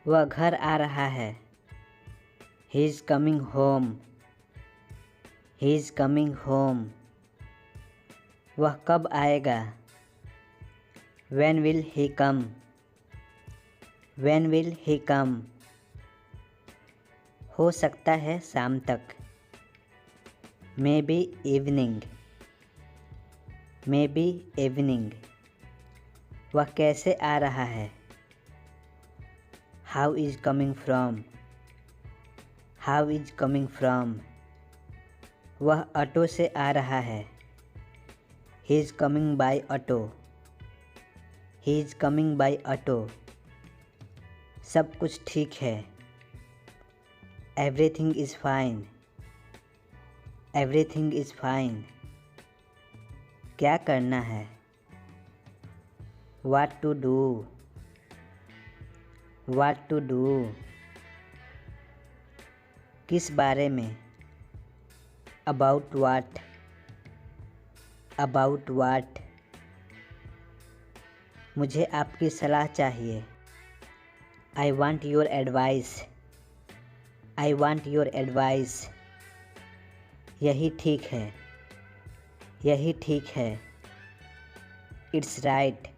वह घर आ रहा है। He is coming home. He is coming home. वह कब आएगा? When will he come? When will he come? हो सकता है शाम तक। Maybe evening. Maybe evening. वह कैसे आ रहा है? How is coming from? How is coming from? वह ऑटो से आ रहा है। He is coming by auto. He is coming by auto. सब कुछ ठीक है। Everything is fine. Everything is fine. क्या करना है? What to do? What to do? किस बारे में? About what? About what? मुझे आपकी सलाह चाहिए। I want your advice. I want your advice. यही ठीक है। यही ठीक है। It's right.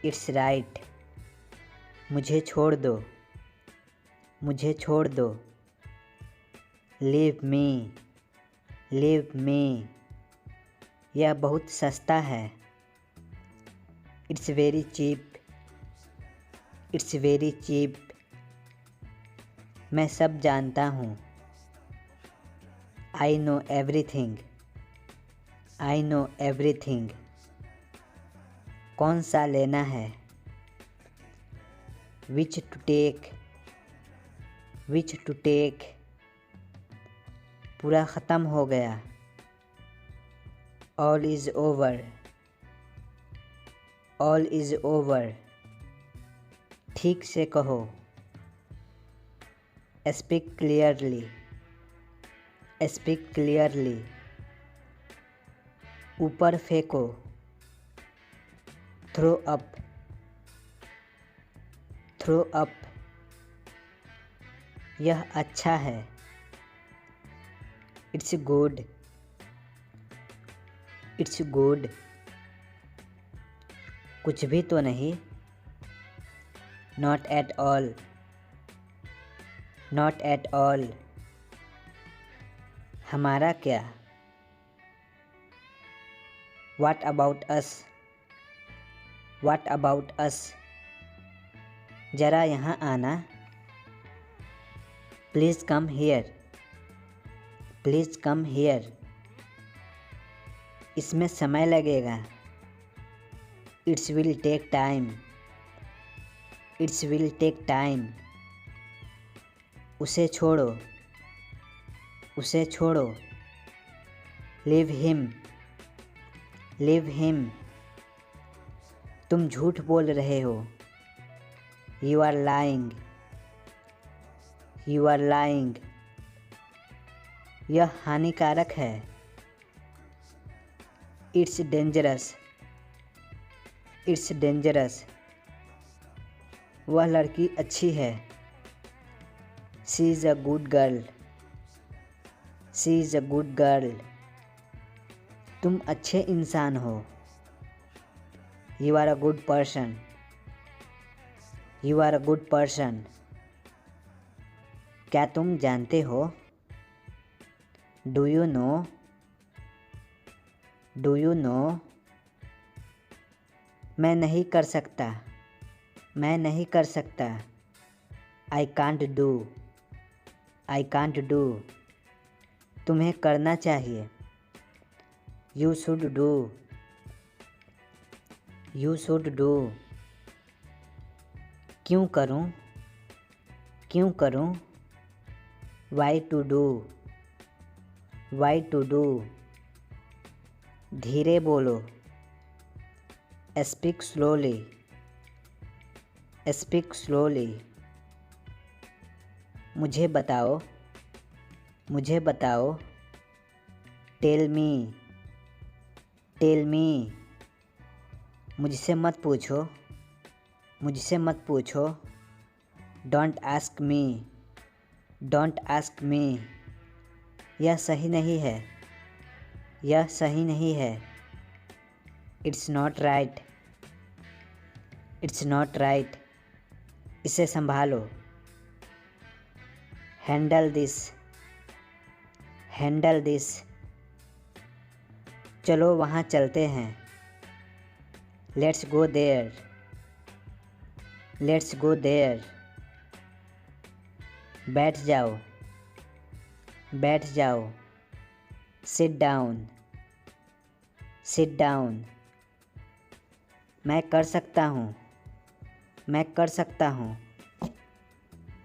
It's right. मुझे छोड़ दो। मुझे छोड़ दो। Leave me. Leave me. यह बहुत सस्ता है। It's very cheap. It's very cheap. मैं सब जानता हूँ। I know everything. I know everything. कौन सा लेना है? Which to take? Which to take? पूरा ख़त्म हो गया। All is over. All is over. ठीक से कहो। Speak clearly. Speak clearly. ऊपर फेंको। Throw up. Throw up. यह अच्छा है। It's good. It's good. कुछ भी तो नहीं। Not at all. Not at all. हमारा क्या? What about us? What about us? ज़रा यहाँ आना। Please come here. Please come here. इसमें समय लगेगा। It will take time. It will take time. उसे छोड़ो। उसे छोड़ो। Leave him. Leave him. तुम झूठ बोल रहे हो। You are lying. You are lying. यह हानिकारक है। It's dangerous. It's dangerous. वह लड़की अच्छी है। She is a good girl. She is a good girl. तुम अच्छे इंसान हो। You are a good person. You are a good person. क्या तुम जानते हो? Do you know? Do you know? मैं नहीं कर सकता। मैं नहीं कर सकता। I can't do. I can't do. तुम्हें करना चाहिए। You should do. You should do. क्यों करूं? क्यों करूं? Why to do? Why to do? धीरे बोलो। Speak slowly. Speak slowly. मुझे बताओ। मुझे बताओ। Tell me. Tell me. मुझसे मत पूछो। मुझसे मत पूछो। Don't ask me, don't ask me. यह सही नहीं है, यह सही नहीं है। It's not right, it's not right. इसे संभालो। Handle this, handle this. चलो वहाँ चलते हैं। Let's go there, let's go there. बैठ जाओ, बैठ जाओ। Sit down, sit down. मैं कर सकता हूँ, मैं कर सकता हूँ।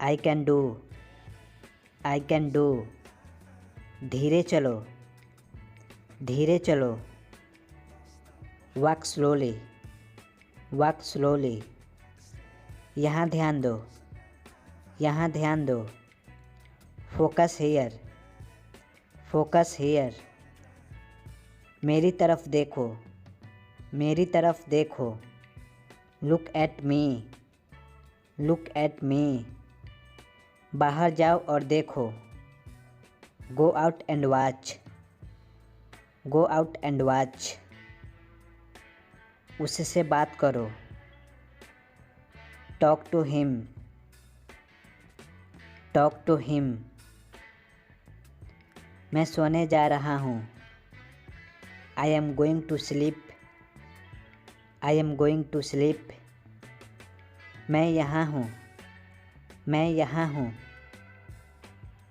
I can do, I can do. धीरे चलो, धीरे चलो। Walk slowly, walk slowly. यहाँ ध्यान दो, यहाँ ध्यान दो। Focus here, focus here. मेरी तरफ देखो, मेरी तरफ देखो। Look at me, look at me. बाहर जाओ और देखो। Go out and watch, go out and watch. उससे बात करो। Talk to him, talk to him. मैं सोने जा रहा हूँ। I am going to sleep, I am going to sleep. मैं यहाँ हूँ, मैं यहाँ हूँ।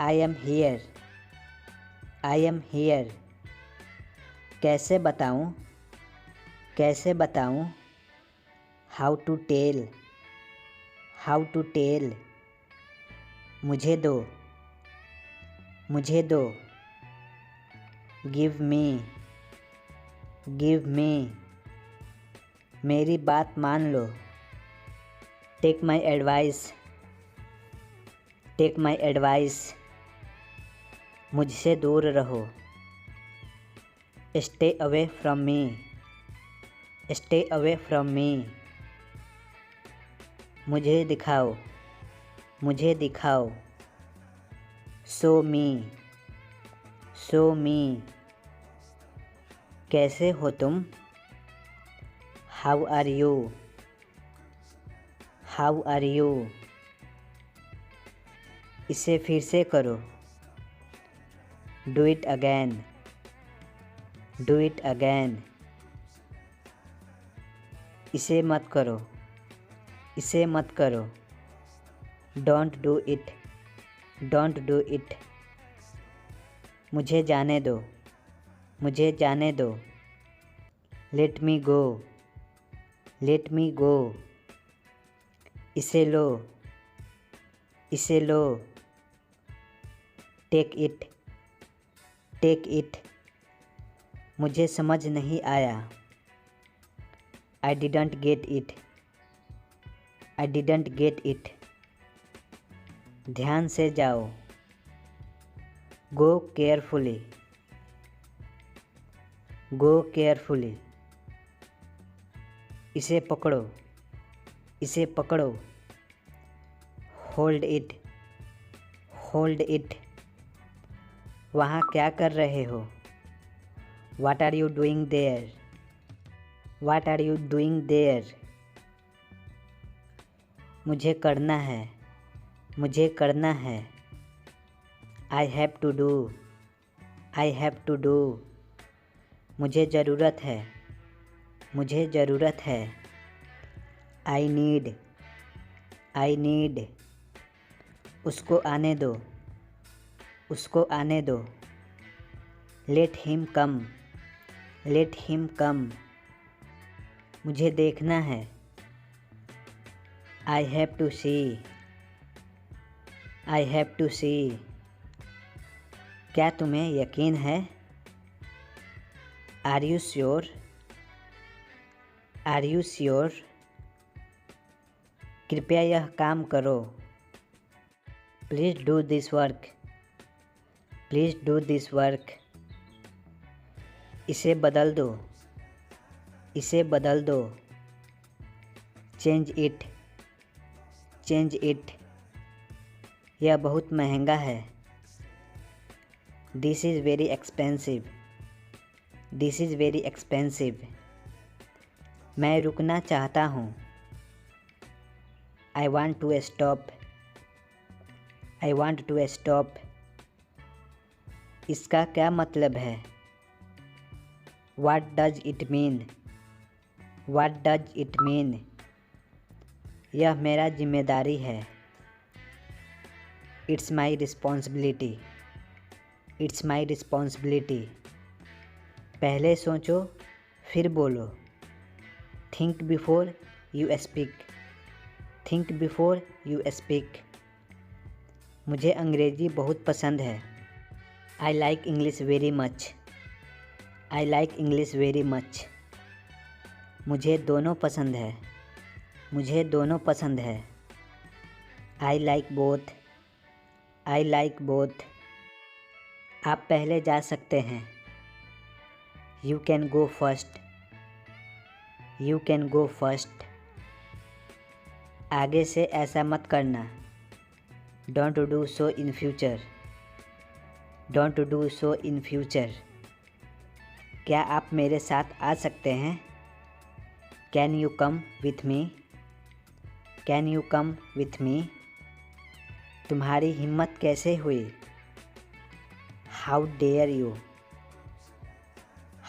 I am here, I am here. कैसे बताऊँ, कैसे बताऊँ। How to tell, how to tell. मुझे दो, मुझे दो। Give me, give me. मेरी बात मान लो। Take my advice, take my advice. मुझसे दूर रहो। Stay away from me, stay away from me. मुझे दिखाओ, मुझे दिखाओ। Show me, show me. कैसे हो तुम। How are you, how are you. इसे फिर से करो। Do it again, do it again. इसे मत करो, इसे मत करो। Don't do it, don't do it. मुझे जाने दो, मुझे जाने दो। Let me go, let me go. इसे लो, इसे लो। Take it, take it. मुझे समझ नहीं आया। I didn't get it, I didn't get it. ध्यान से जाओ। Go carefully, go carefully. इसे पकड़ो, इसे पकड़ो। Hold it, hold it. वहाँ क्या कर रहे हो। What are you doing there, what are you doing there. मुझे करना है, मुझे करना है। I have to do, I have to do. मुझे ज़रूरत है, मुझे ज़रूरत है। I need, I need. उसको आने दो, उसको आने दो। Let him come, let him come. मुझे देखना है। I have to see, I have to see. क्या तुम्हें यकीन है। Are you sure, are you sure. कृपया यह काम करो। Please do this work, please do this work. इसे बदल दो, इसे बदल दो। Change it, change it. यह बहुत महंगा है। This is very expensive. This is very expensive. मैं रुकना चाहता हूँ। I want to stop. I want to stop. इसका क्या मतलब है? What does it mean? What does it mean? यह मेरा जिम्मेदारी है। It's my responsibility. It's my responsibility. पहले सोचो फिर बोलो। Think before you speak. Think before you speak. मुझे अंग्रेज़ी बहुत पसंद है। I like English very much. I like English very much. मुझे दोनों पसंद है। मुझे दोनों पसंद है। I like both. I like both. आप पहले जा सकते हैं। You can go first. You can go first. आगे से ऐसा मत करना। Don't do so in future. Don't do so in future. क्या आप मेरे साथ आ सकते हैं? Can you come with me? Can you come with me? तुम्हारी हिम्मत कैसे हुई? How dare you?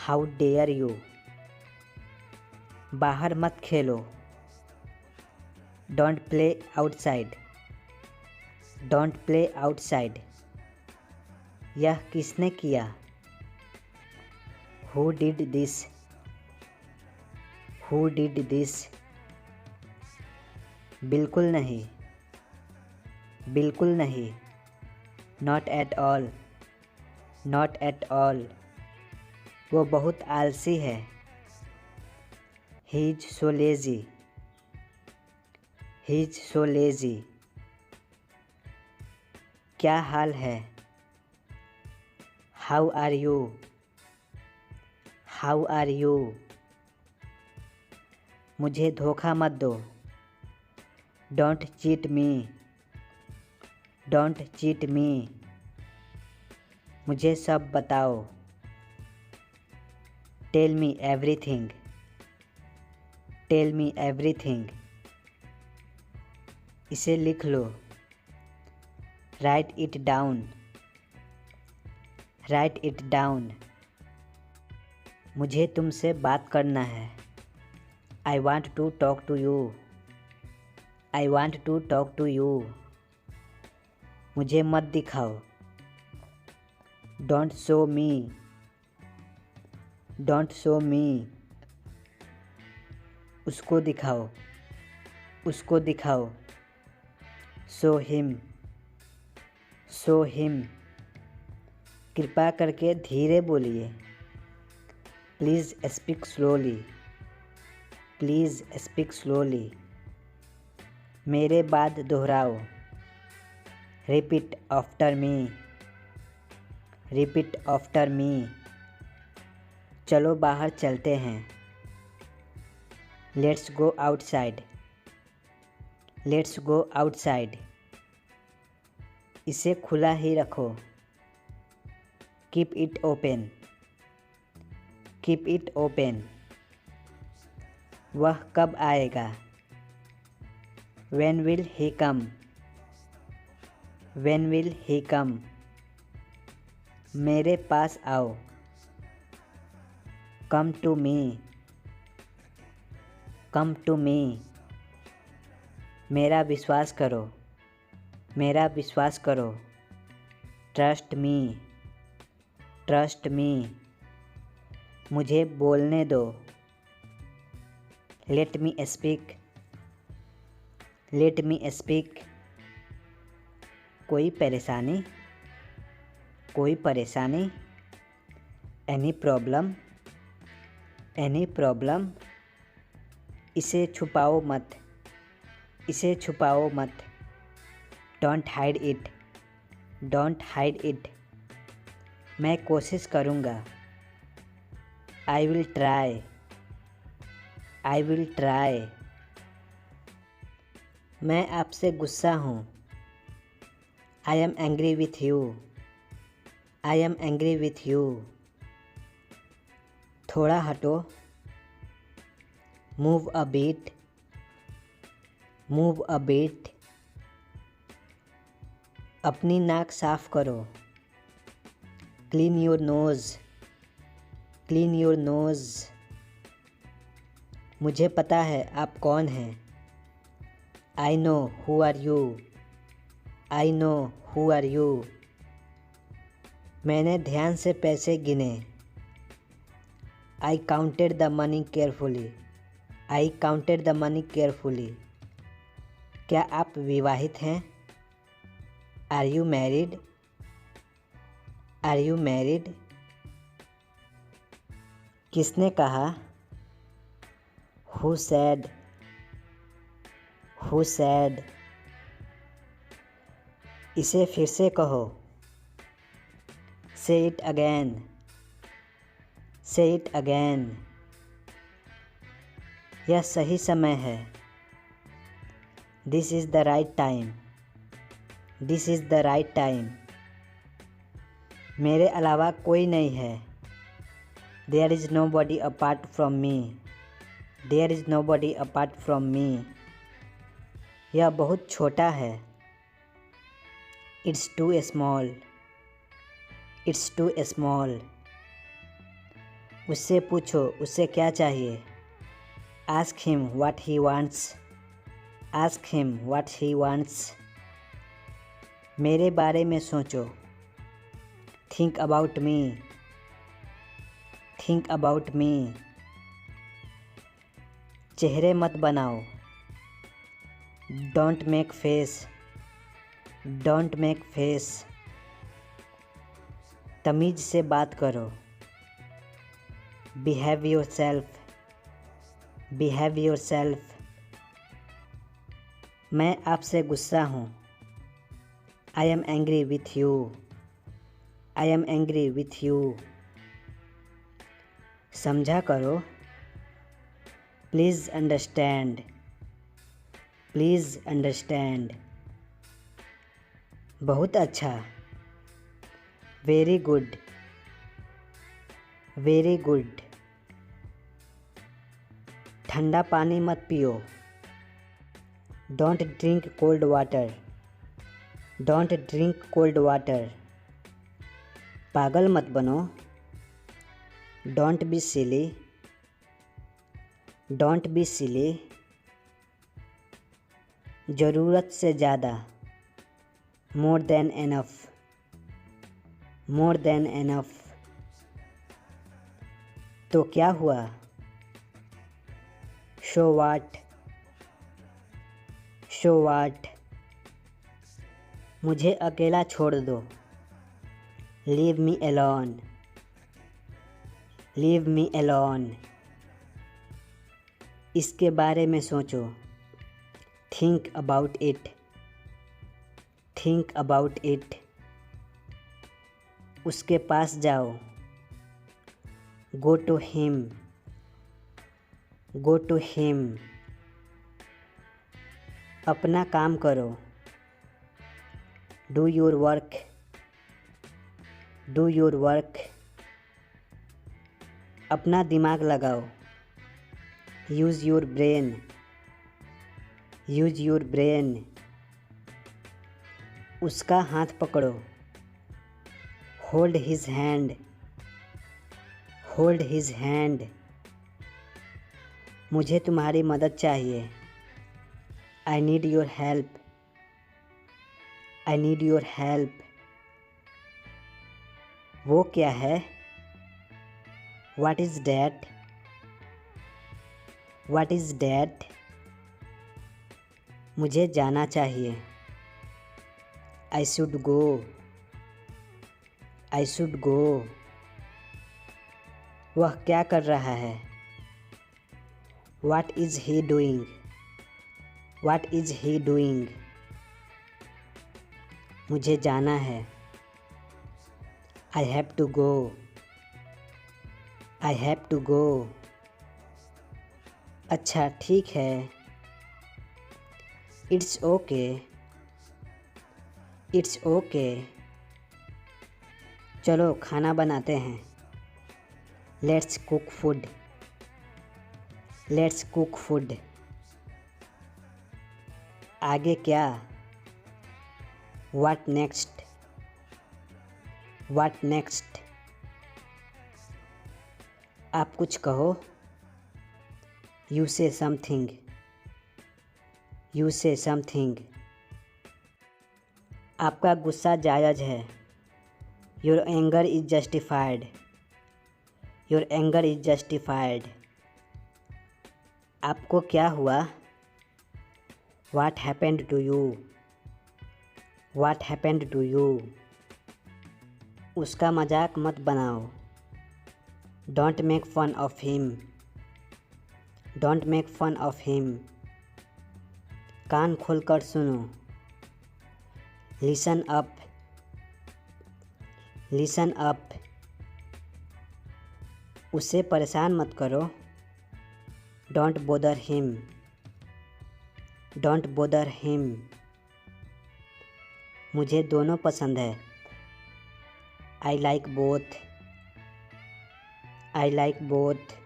How dare you? बाहर मत खेलो। Don't play outside. Don't play outside. यह किसने किया? Who did this? Who did this? बिल्कुल नहीं। बिल्कुल नहीं। Not at all. Not at all. वो बहुत आलसी है। He is so lazy. He is so lazy. क्या हाल है? How are you? How are you? मुझे धोखा मत दो। Don't cheat me. Don't cheat me. मुझे सब बताओ। Tell me everything. Tell me everything. इसे लिख लो। Write it down. Write it down. मुझे तुमसे बात करना है। I want to talk to you. I want to talk to you. मुझे मत दिखाओ। Don't show me. Don't show me. उसको दिखाओ। उसको दिखाओ। Show him. Show him. कृपा करके धीरे बोलिए। Please speak slowly. Please speak slowly. मेरे बाद दोहराओ। Repeat after me. Repeat after me. चलो बाहर चलते हैं। Let's go outside. Let's go outside. इसे खुला ही रखो। Keep it open. Keep it open. वह कब आएगा? When will he come? When will he come? मेरे पास आओ। Come to me. Come to me. मेरा विश्वास करो। मेरा विश्वास करो। Trust me. Trust me. मुझे बोलने दो। Let me speak. Let me speak. कोई परेशानी? कोई परेशानी? Any problem? Any problem? इसे छुपाओ मत। इसे छुपाओ मत। Don't hide it. Don't hide it. मैं कोशिश करूँगा। I will try. I will try. मैं आपसे गुस्सा हूँ। I am angry with you. I am angry with you. थोड़ा हटो। Move a bit. Move a bit. अपनी नाक साफ करो। Clean your nose. Clean your nose. मुझे पता है आप कौन हैं। I know who are you. I know who are you. मैंने ध्यान से पैसे गिने। I counted the money carefully. I counted the money carefully. क्या आप विवाहित हैं? Are you married? Are you married? किसने कहा? Who said? Who said? इसे फिर से कहो। Say it again. Say it again. यह सही समय है। This is the right time. This is the right time. मेरे अलावा कोई नहीं है। There is nobody apart from me. There is nobody apart from me. यह बहुत छोटा है। It's too small. It's too small. उससे पूछो उसे क्या चाहिए। Ask him what he wants. Ask him what he wants. मेरे बारे में सोचो। Think about me. Think about me. चेहरे मत बनाओ। Don't make face. Don't make face. तमीज़ से बात करो। Behave yourself. Behave yourself. मैं आपसे गुस्सा हूँ। I am angry with you. I am angry with you. समझा करो। Please understand. Please understand. बहुत अच्छा। Very good. Very good. ठंडा पानी मत पियो। Don't drink cold water. Don't drink cold water. पागल मत बनो। Don't be silly. Don't be silly. ज़रूरत से ज़्यादा। More than enough. More than enough. तो क्या हुआ? So what. So what. मुझे अकेला छोड़ दो। Leave me alone. Leave me alone. इसके बारे में सोचो। Think about it. Think about it. उसके पास जाओ। Go to him. Go to him. अपना काम करो। Do your work. Do your work. अपना दिमाग लगाओ। Use your brain. Use your brain. उसका हाथ पकड़ो। Hold his hand. Hold his hand. मुझे तुम्हारी मदद चाहिए। I need your help. I need your help. वो क्या है? What is that? What is that? मुझे जाना चाहिए। I should go. I should go. वह क्या कर रहा है? What is he doing? What is he doing? मुझे जाना है। I have to go. I have to go. अच्छा ठीक है। It's okay. It's okay. चलो खाना बनाते हैं। Let's cook food. Let's cook food. आगे क्या? What next? What next? आप कुछ कहो। यू से समथिंग। यू से समथिंग। आपका गुस्सा जायज़ है। Your anger is justified. Your anger is justified. आपको क्या हुआ? What happened to you? What happened to you? उसका मजाक मत बनाओ। Don't make fun of him. Don't make fun of him. कान खोलकर सुनो। Listen up. Listen up. उसे परेशान मत करो। Don't bother him. Don't bother him. मुझे दोनों पसंद है। I like both. I like both.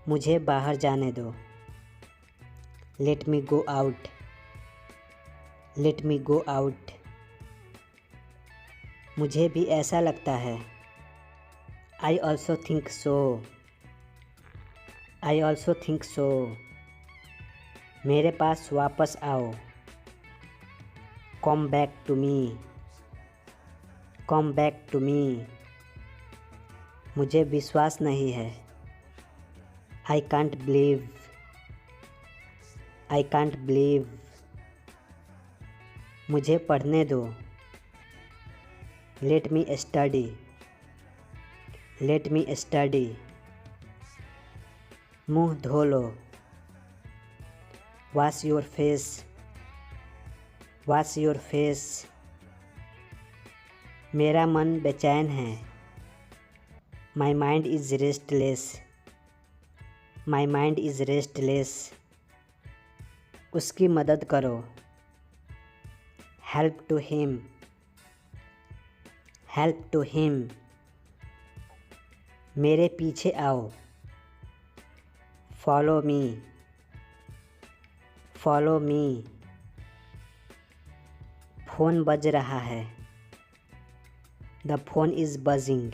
मुझे बाहर जाने दो। Let me go out. Let me go out. मुझे भी ऐसा लगता है। I also think so. I also think so. मेरे पास वापस आओ। Come back to me. Come back to me. मुझे विश्वास नहीं है। I can't believe. I can't believe. मुझे पढ़ने दो। Let me study. Let me study. मुंह धो लो। Wash your face. Wash your face. मेरा मन बेचैन है। My mind is restless. My mind is restless. उसकी मदद करो। Help to him. Help to him. मेरे पीछे आओ। Follow me. Follow me. Phone बज रहा है। द फोन इज़ बजिंग।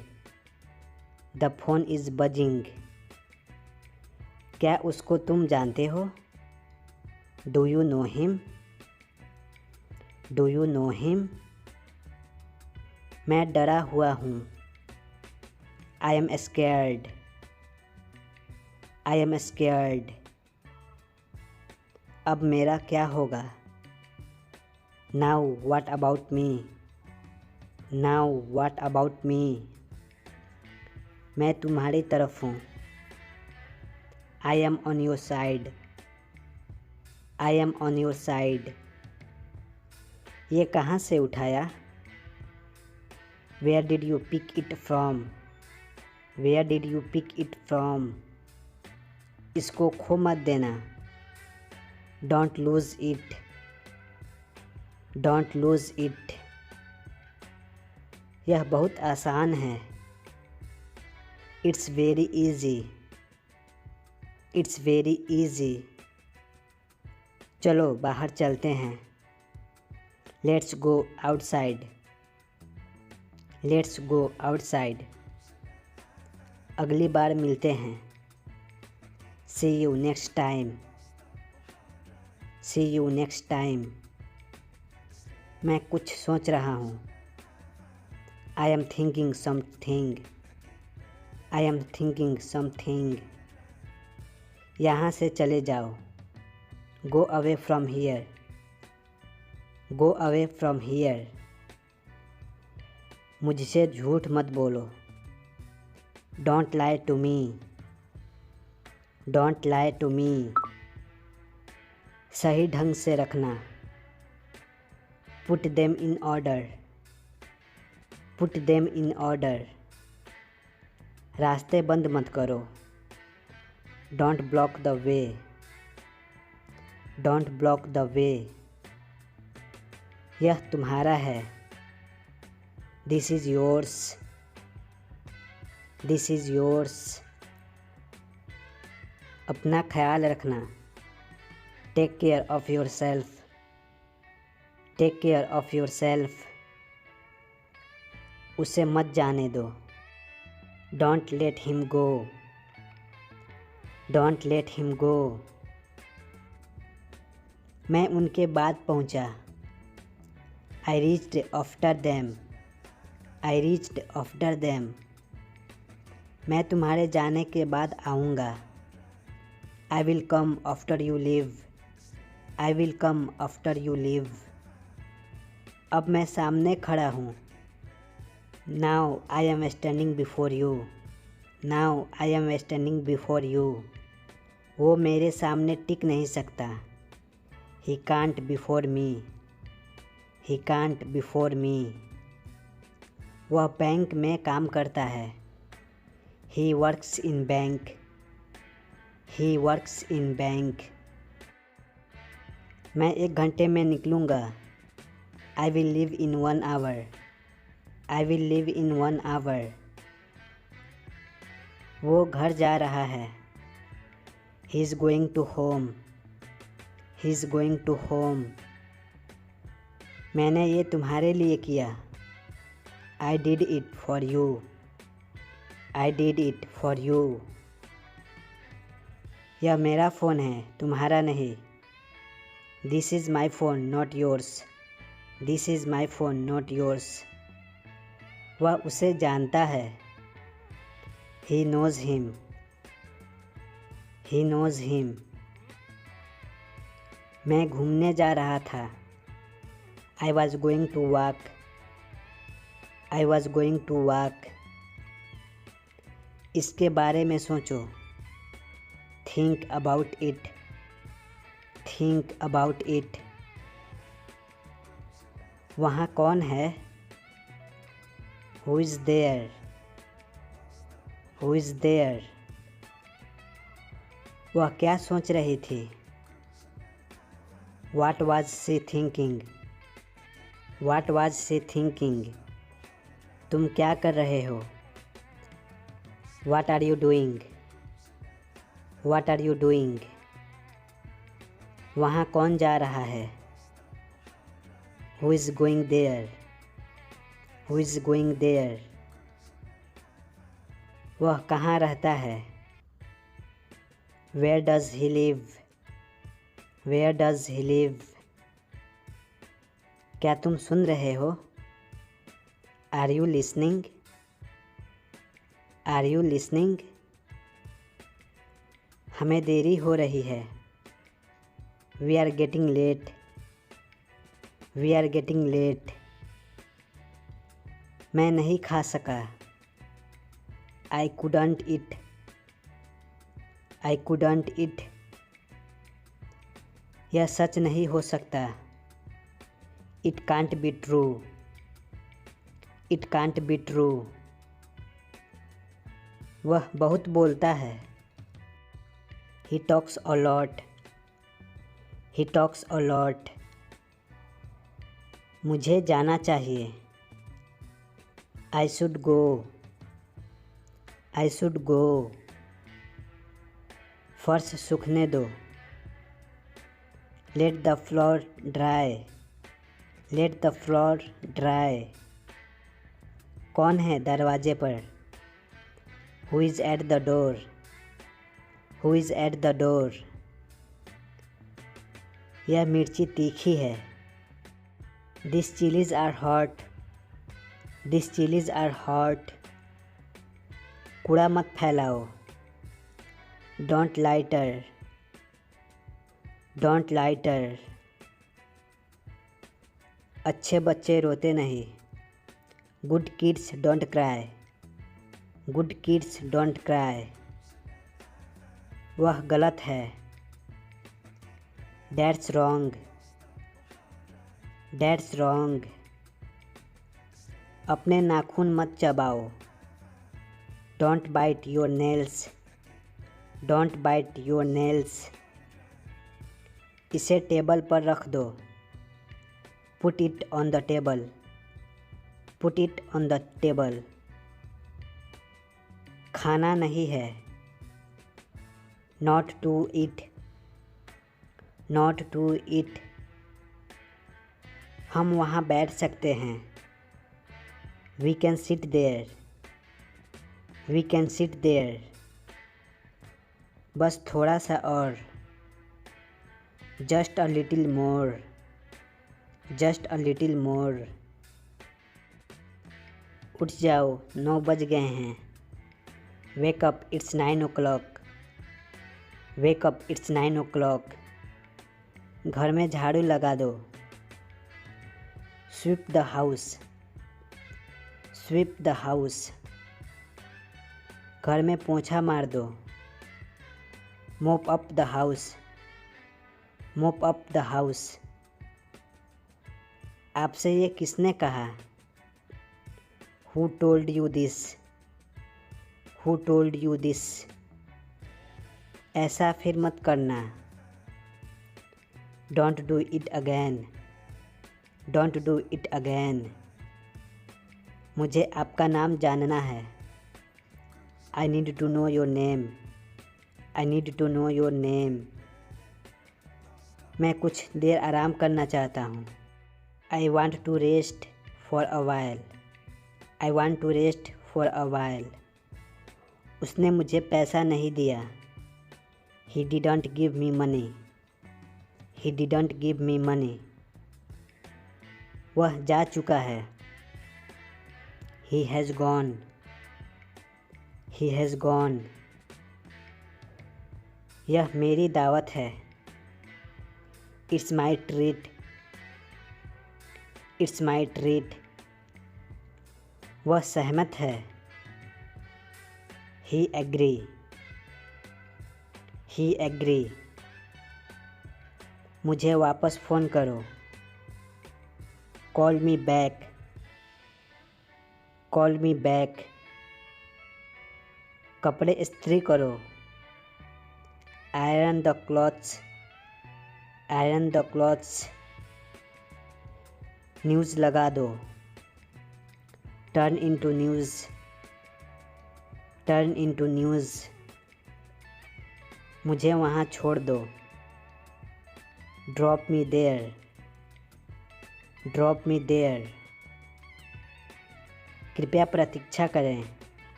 द फोन इज़ बजिंग। क्या उसको तुम जानते हो? Do you know him? Do you know him? मैं डरा हुआ हूँ। I am scared. I am scared. अब मेरा क्या होगा? Now what about me? Now what about me? मैं तुम्हारी तरफ हूँ। I am on your side. I am on your side. ये कहाँ से उठाया? Where did you pick it from? Where did you pick it from? इसको खो मत देना। Don't lose it. Don't lose it. यह बहुत आसान है। It's very easy. It's very easy. चलो बाहर चलते हैं। Let's go outside. Let's go outside. अगली बार मिलते हैं। See you next time. See you next time. मैं कुछ सोच रहा हूँ। I am thinking something. I am thinking something. यहाँ से चले जाओ। Go away from here. Go away from here. मुझसे झूठ मत बोलो। Don't lie to me. Don't lie to me. सही ढंग से रखना। Put them in order. Put them in order. रास्ते बंद मत करो। Don't block the way. Don't block the way. यह तुम्हारा है। This is yours. This is yours. अपना ख्याल रखना। Take care of yourself. Take care of yourself. उसे मत जाने दो। Don't let him go. Don't let him go. मैं उनके बाद पहुंचा। I reached after them. I reached after them. मैं तुम्हारे जाने के बाद आऊँगा। I will come after you leave. I will come after you leave. अब मैं सामने खड़ा हूँ। Now I am standing before you. Now I am standing before you. वो मेरे सामने टिक नहीं सकता। He can't before me. He can't before me. वह बैंक में काम करता है। He works in bank. He works in bank. मैं 1 घंटे में निकलूँगा। I will leave in 1 hour. I will leave in 1 hour. वो घर जा रहा है। He is going to home. He is going to home. मैंने ये तुम्हारे लिए किया। I did it for you. I did it for you. यह मेरा फ़ोन है, तुम्हारा नहीं। This is my phone not yours. This is my phone not yours. वह उसे जानता है। He knows him. He knows him. मैं घूमने जा रहा था। I was going to walk. I was going to walk. इसके बारे में सोचो। Think about it. Think about it. वहाँ कौन है? Who is there? Who is there? वह क्या सोच रही थी? What was she thinking? What was she thinking? तुम क्या कर रहे हो? What are you doing? What are you doing? वहाँ कौन जा रहा है? Who is going there? Who is going there? वह कहाँ रहता है? Where does he live? Where does he live? क्या तुम सुन रहे हो? Are you listening? Are you listening? हमें देरी हो रही है। We are getting late. We are getting late. मैं नहीं खा सका। I couldn't eat. I couldn't eat. यह सच नहीं हो सकता। It can't be true. It can't be true. वह बहुत बोलता है। He talks a lot. He talks a lot. मुझे जाना चाहिए। I should go. I should go. फर्श सूखने दो। Let the floor dry. Let the floor dry. कौन है दरवाजे पर? Who is at the door? Who is at the door? यह मिर्ची तीखी है। These chilies are hot. These chilies are hot. कूड़ा मत फैलाओ। Don't litter. Don't litter. अच्छे बच्चे रोते नहीं। Good kids don't cry. Good kids don't cry. वह गलत है। That's wrong. That's wrong. अपने नाखून मत चबाओ। Don't bite your nails. Don't bite your nails. इसे टेबल पर रख दो। Put it on the table, put it on the table. खाना नहीं है, not to eat, not to eat. हम वहाँ बैठ सकते हैं, we can sit there, we can sit there. बस थोड़ा सा और, just a little more, just a little more. उठ जाओ, 9 बज गए हैं, wake up it's 9 o'clock, wake up it's 9 o'clock। घर में झाड़ू लगा दो, sweep the house, sweep the house. घर में पोंछा मार दो, mop up the house, mop up the house. आपसे ये किसने कहा, who told you this, who told you this. ऐसा फिर मत करना, don't do it again, don't do it again. मुझे आपका नाम जानना है, I need to know your name, I need to know your name. मैं कुछ देर आराम करना चाहता हूँ, I want to rest for a while, I want to rest for a while. उसने मुझे पैसा नहीं दिया, he didn't give me money, he didn't give me money. वह जा चुका है, he has gone, he has gone. यह मेरी दावत है, it's my treat, it's my treat. वह सहमत है, ही एग्री, ही एग्री। मुझे वापस फ़ोन करो, call me back, call me back. कपड़े इस्त्री करो, iron the clothes, iron the clothes. News लगा दो, turn into news, turn into news. मुझे वहाँ छोड़ दो, drop me there, drop me there. कृपया प्रतीक्षा करें,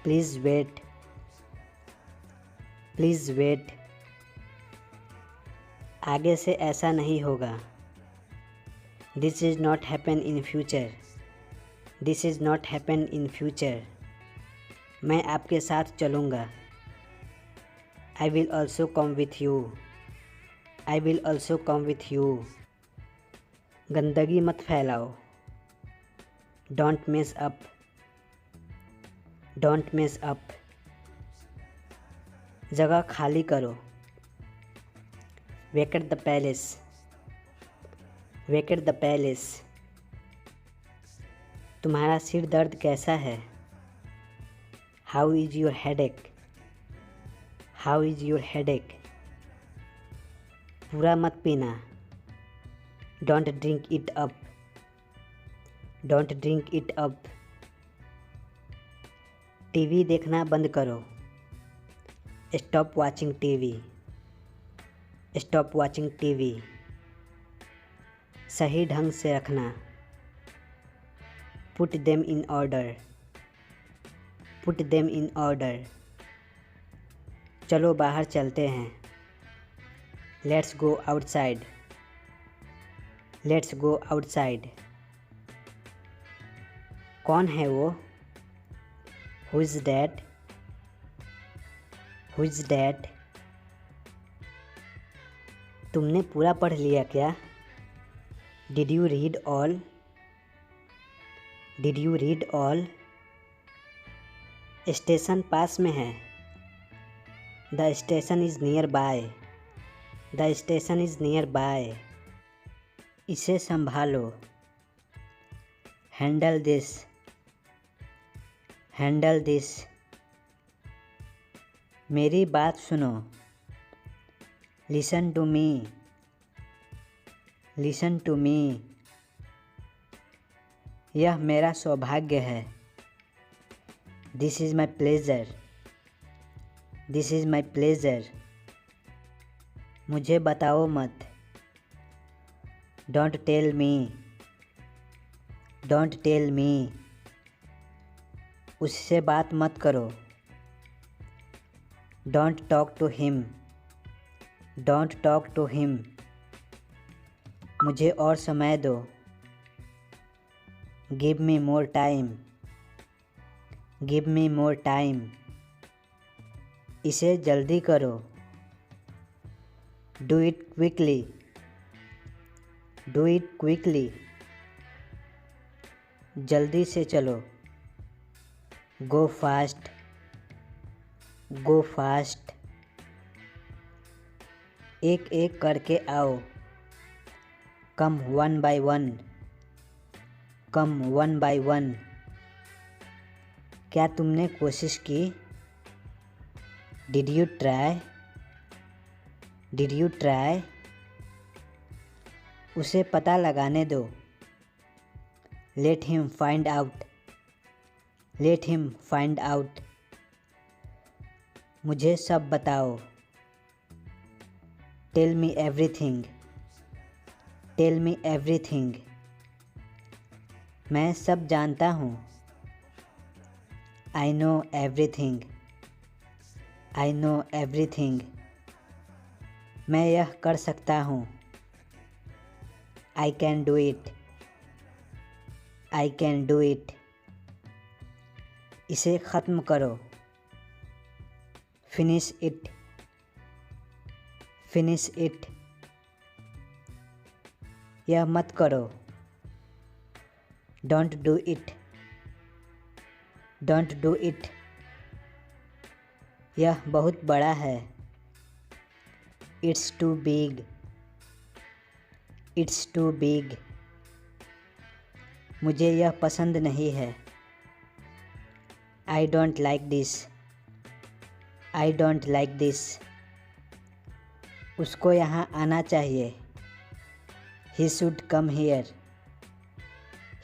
प्लीज़ वेट, प्लीज़ वेट। आगे से ऐसा नहीं होगा, this is not happen in future, this is not happen in future. मैं आपके साथ चलूँगा, I will also come with you, I will also come with you. गंदगी मत फैलाओ, don't mess up, don't mess up. जगह खाली करो, vacate the palace, vacate the palace. तुम्हारा सिर दर्द कैसा है, how is your headache, how is your headache. पूरा मत पीना, don't drink it up, don't drink it up. TV देखना बंद करो, stop watching TV, stop watching TV. सही ढंग से रखना, put them in order, put them in order. चलो बाहर चलते हैं, let's go outside, let's go outside. कौन है वो, who is that, who is that. तुमने पूरा पढ़ लिया क्या, did you read all, did you read all. Station पास में है, the station is near by, the station is near bye. इसे संभालो, हैंडल दिस, हैंडल दिस। मेरी बात सुनो, listen to me, listen to me. यह मेरा सौभाग्य है। This is my pleasure. This is my pleasure. मुझे बताओ मत। Don't tell me. Don't tell me. उससे बात मत करो। Don't talk to him. Don't talk to him. मुझे और समय दो। Give me more time. Give me more time. इसे जल्दी करो। Do it quickly. Do it quickly. जल्दी से चलो। Go fast. Go fast. एक एक करके आओ। Come one by one. Come one by one. क्या तुमने कोशिश की? Did you try? Did you try? उसे पता लगाने दो। Let him find out. Let him find out. मुझे सब बताओ। Tell me everything. Tell me everything. मैं सब जानता हूँ। I know everything. I know everything. मैं यह कर सकता हूँ। I can do it. I can do it. इसे ख़त्म करो। Finish it. Finish it. यह मत करो। Don't do it. Don't do it. यह बहुत बड़ा है। It's too big. It's too big. मुझे यह पसंद नहीं है। I don't like this. I don't like this. उसको यहाँ आना चाहिए। He should come here.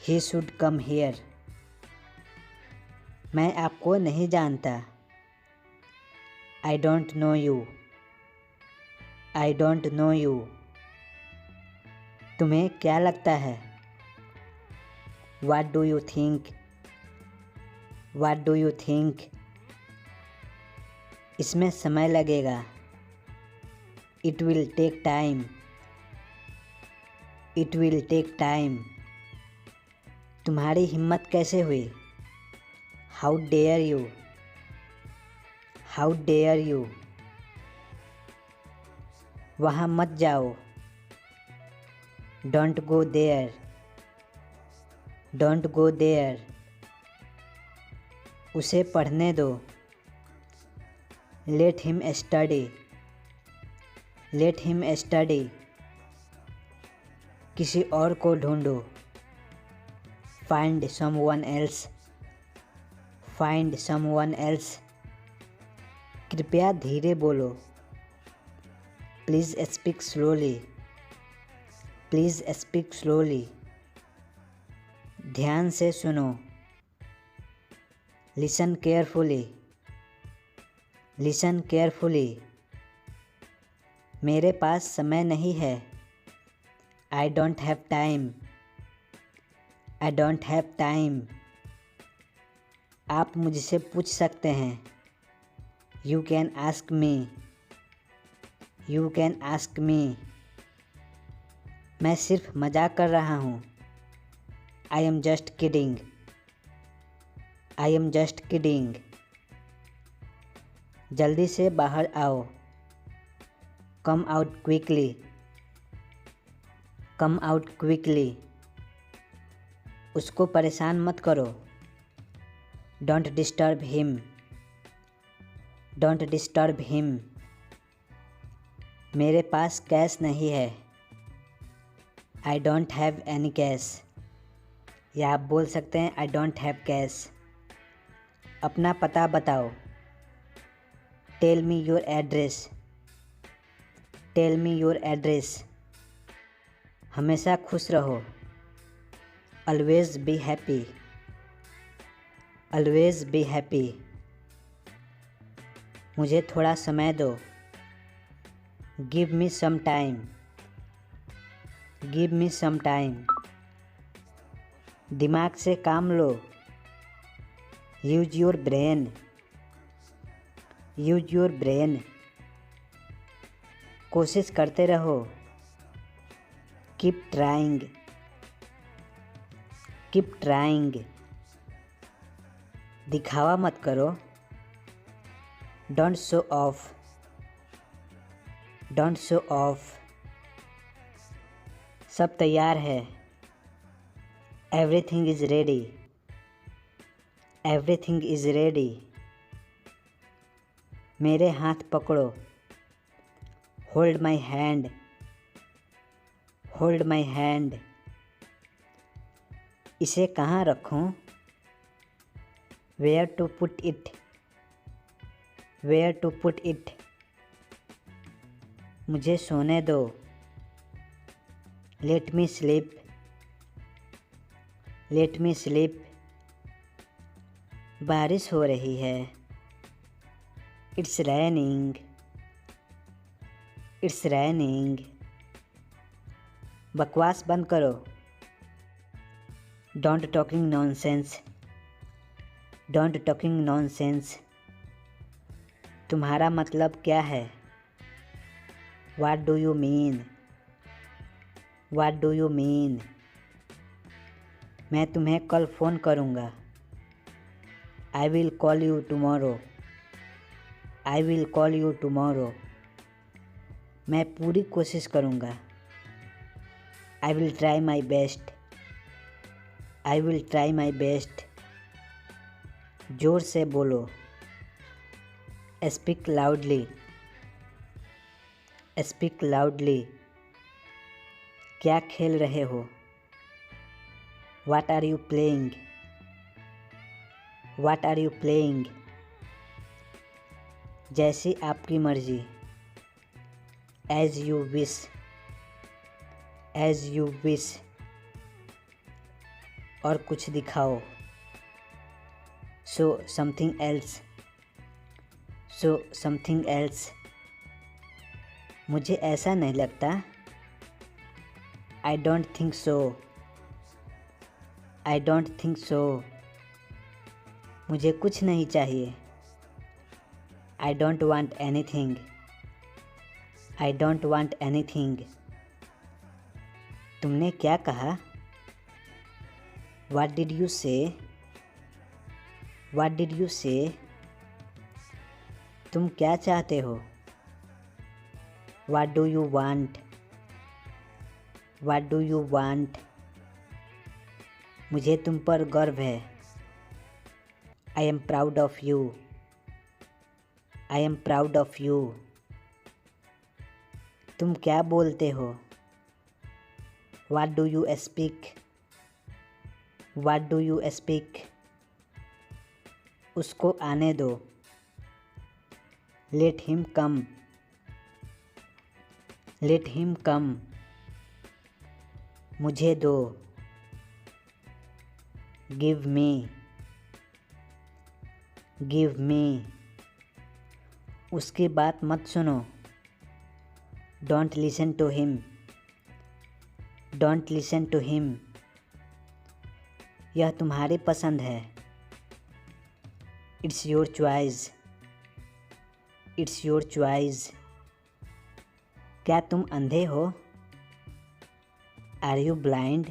He should come here. मैं आपको नहीं जानता। I don't know you. I don't know you. तुम्हें क्या लगता है? What do you think? What do you think? इसमें समय लगेगा। It will take time. It will take time. तुम्हारी हिम्मत कैसे हुई? How dare you? How dare you? वहाँ मत जाओ। Don't go there. Don't go there. उसे पढ़ने दो। Let him study. Let him study. किसी और को ढूंढो। Find someone else. Find someone else. कृपया धीरे बोलो। Please speak slowly. Please speak slowly. ध्यान से सुनो। Listen carefully. Listen carefully. मेरे पास समय नहीं है। I don't have time. I don't have time. आप मुझसे पूछ सकते हैं। You can ask me. You can ask me. मैं सिर्फ मजाक कर रहा हूँ। I am just kidding. I am just kidding. जल्दी से बाहर आओ। Come out quickly. Come out quickly. उसको परेशान मत करो। Don't disturb him. Don't disturb him. मेरे पास कैश नहीं है। I don't have any cash. या आप बोल सकते हैं I don't have cash. अपना पता बताओ। Tell me your address. Tell me your address. हमेशा खुश रहो। Always be happy. Always be happy. मुझे थोड़ा समय दो। Give me some time. Give me some time. दिमाग से काम लो। Use your brain. Use your brain. कोशिश करते रहो। Keep trying. Keep trying. दिखावा मत करो। Don't show off. Don't show off. सब तैयार है। Everything is ready. Everything is ready. मेरे हाथ पकड़ो। Hold my hand. Hold my hand. इसे कहाँ रखूँ? Where to put it. Where to put it. मुझे सोने दो। Let me sleep. Let me sleep. बारिश हो रही है। It's raining. It's raining. बकवास बंद करो। Don't talking nonsense. Don't talking nonsense. तुम्हारा मतलब क्या है? What do you mean? What do you mean? मैं तुम्हें कल फ़ोन करूँगा। I will call you tomorrow. I will call you tomorrow. मैं पूरी कोशिश करूँगा। I will try my best. I will try my best. जोर से बोलो। Speak loudly. Speak loudly. क्या खेल रहे हो? What are you playing? What are you playing? जैसी आपकी मर्जी। As you wish. As you wish. और कुछ दिखाओ। Show something else. Show something else. मुझे ऐसा नहीं लगता। I don't think so. I don't think so. मुझे कुछ नहीं चाहिए। I don't want anything. I don't want anything. तुमने क्या कहा? What did you say? What did you say? तुम क्या चाहते हो? What do you want? What do you want? मुझे तुम पर गर्व है। I am proud of you. I am proud of you. तुम क्या बोलते हो? What do you speak? What do you speak? उसको आने दो। Let him come. Let him come. मुझे दो। Give me. Give me. उसकी बात मत सुनो। Don't listen to him. Don't listen to him. यह तुम्हारी पसंद है। It's your choice. It's your choice. क्या तुम अंधे हो? Are you blind?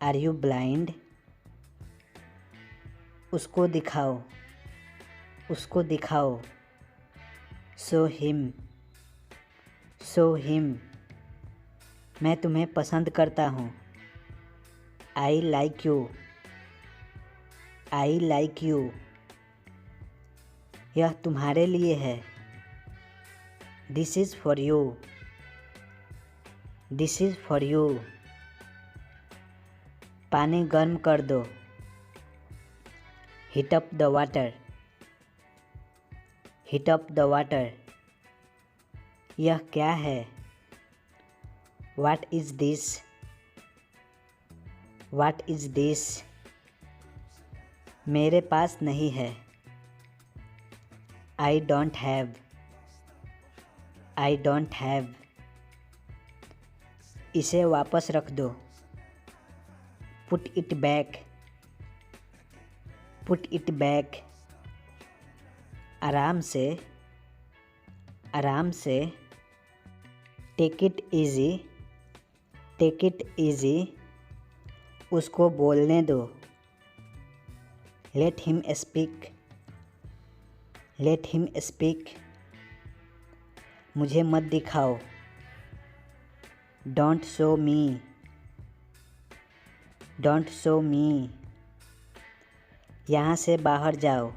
Are you blind? उसको दिखाओ। उसको दिखाओ। Show him. Show him. मैं तुम्हें पसंद करता हूँ। I like you. I like you. यह तुम्हारे लिए है। This is for you. This is for you. पानी गर्म कर दो। Heat up the water. Heat up the water. यह क्या है? What is this? What is this? मेरे पास नहीं है। I don't have. I don't have. इसे वापस रख दो। Put it back. Put it back. आराम से। आराम से। Take it easy. Take it easy. उसको बोलने दो। Let him speak. Let him speak. मुझे मत दिखाओ। Don't show me. Don't show me. यहाँ से बाहर जाओ।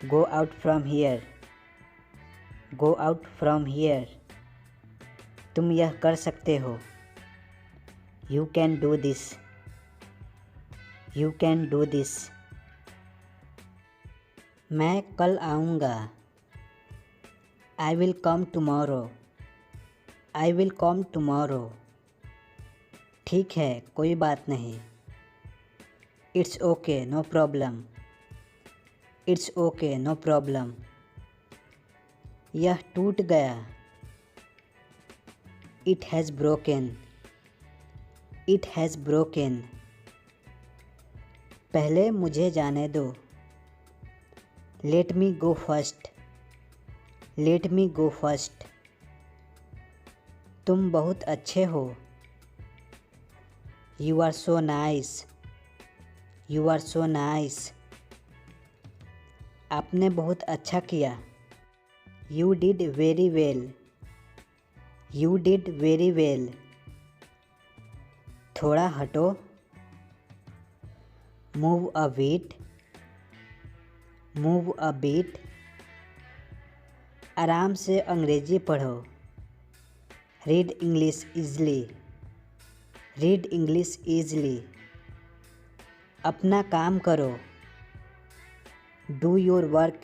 Go out from here. Go out from here. तुम यह कर सकते हो। You can do this. You can do this. मैं कल आऊँगा। I will come tomorrow. I will come tomorrow. ठीक है, कोई बात नहीं। It's okay, no problem. It's okay, no problem. यह टूट गया। It has broken. It has broken. पहले मुझे जाने दो। Let me go first. Let me go first. तुम बहुत अच्छे हो। You are so nice. You are so nice. आपने बहुत अच्छा किया। You did very well. You did very well. थोड़ा हटो। Move a bit. Move a bit. आराम से अंग्रेजी पढ़ो। Read English easily. Read English easily. अपना काम करो। Do your work.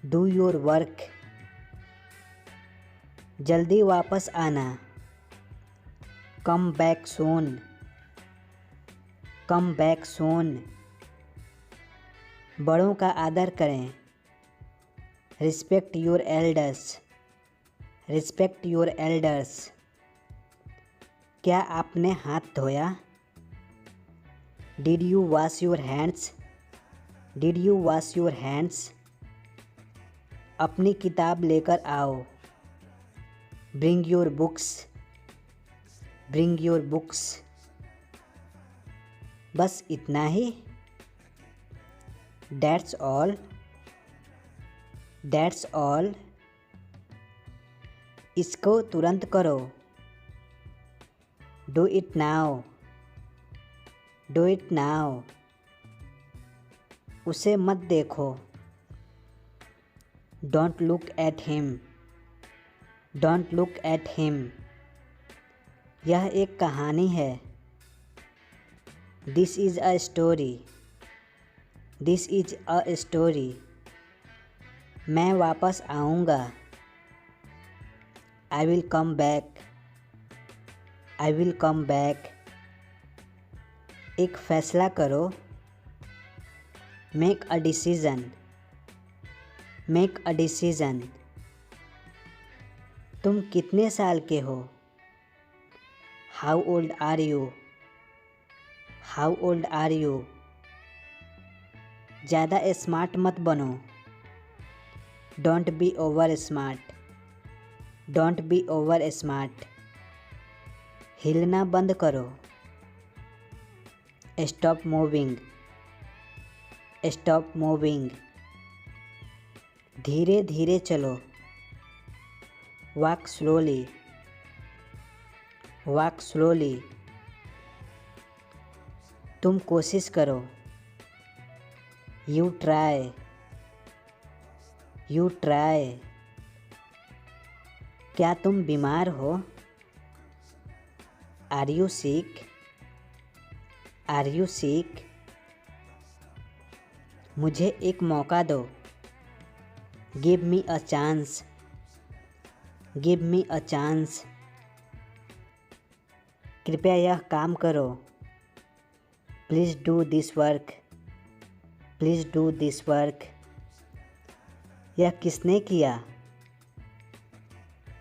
Do your work. जल्दी वापस आना। Come back soon. Come back soon. बड़ों का आदर करें। Respect your elders. Respect your elders. क्या आपने हाथ धोया? Did you wash your hands? Did you wash your hands? अपनी किताब लेकर आओ। Bring your books. Bring your books. बस इतना ही? That's all. That's all. इसको तुरंत करो। Do it now. Do it now. उसे मत देखो। Don't look at him. Don't look at him. यह एक कहानी है। This is a story. This is a story. मैं वापस आऊँगा। I will come back. I will come back. एक फ़ैसला करो। Make a decision. Make a decision. तुम कितने साल के हो? How old are you? How old are you? ज़्यादा स्मार्ट मत बनो। Don't be over smart. Don't be over smart. हिलना बंद करो। Stop moving. Stop moving. धीरे धीरे चलो। Walk slowly. Walk slowly. तुम कोशिश करो। You try. You try. क्या तुम बीमार हो? Are you sick? Are you sick? मुझे एक मौका दो। Give me a chance. Give me a chance. कृपया यह काम करो। Please do this work. Please do this work. यह किसने किया?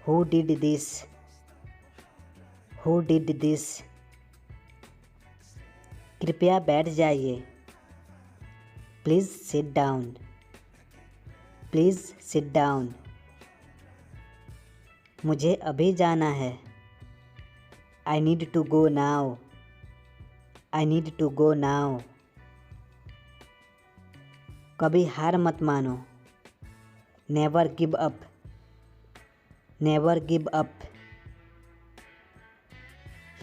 Who did this? Who did this? कृपया बैठ जाइए। Please sit down. Please sit down. मुझे अभी जाना है। I need to go now. I need to go now. कभी हार मत मानो। Never give up. Never give up.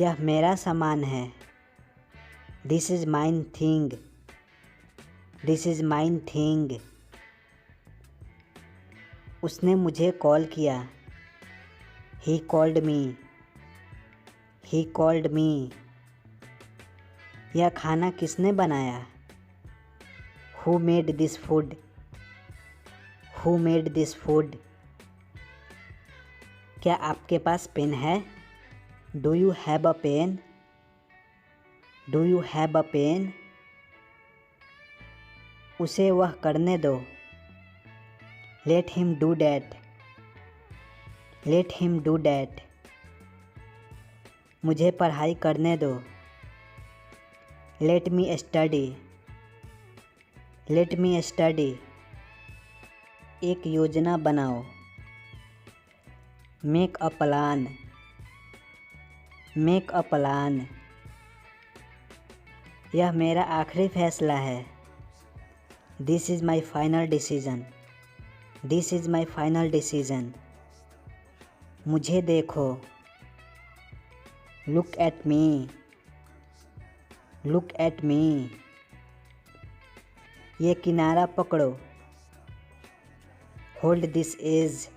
यह मेरा सामान है। This is mine thing. This is mine thing. उसने मुझे कॉल किया। He called me. He called me. यह खाना किसने बनाया? Who made this food? Who made this food? क्या आपके पास पेन है? Do you have a pen? Do you have a pen? उसे वह करने दो। Let him do that. Let him do that. मुझे पढ़ाई करने दो। Let me study. Let me study. एक योजना बनाओ। Make a plan. Make a plan. यह मेरा आखिरी फैसला है। This is my final decision. This is my final decision. मुझे देखो। Look at me. Look at me. ये किनारा पकड़ो। Hold this edge.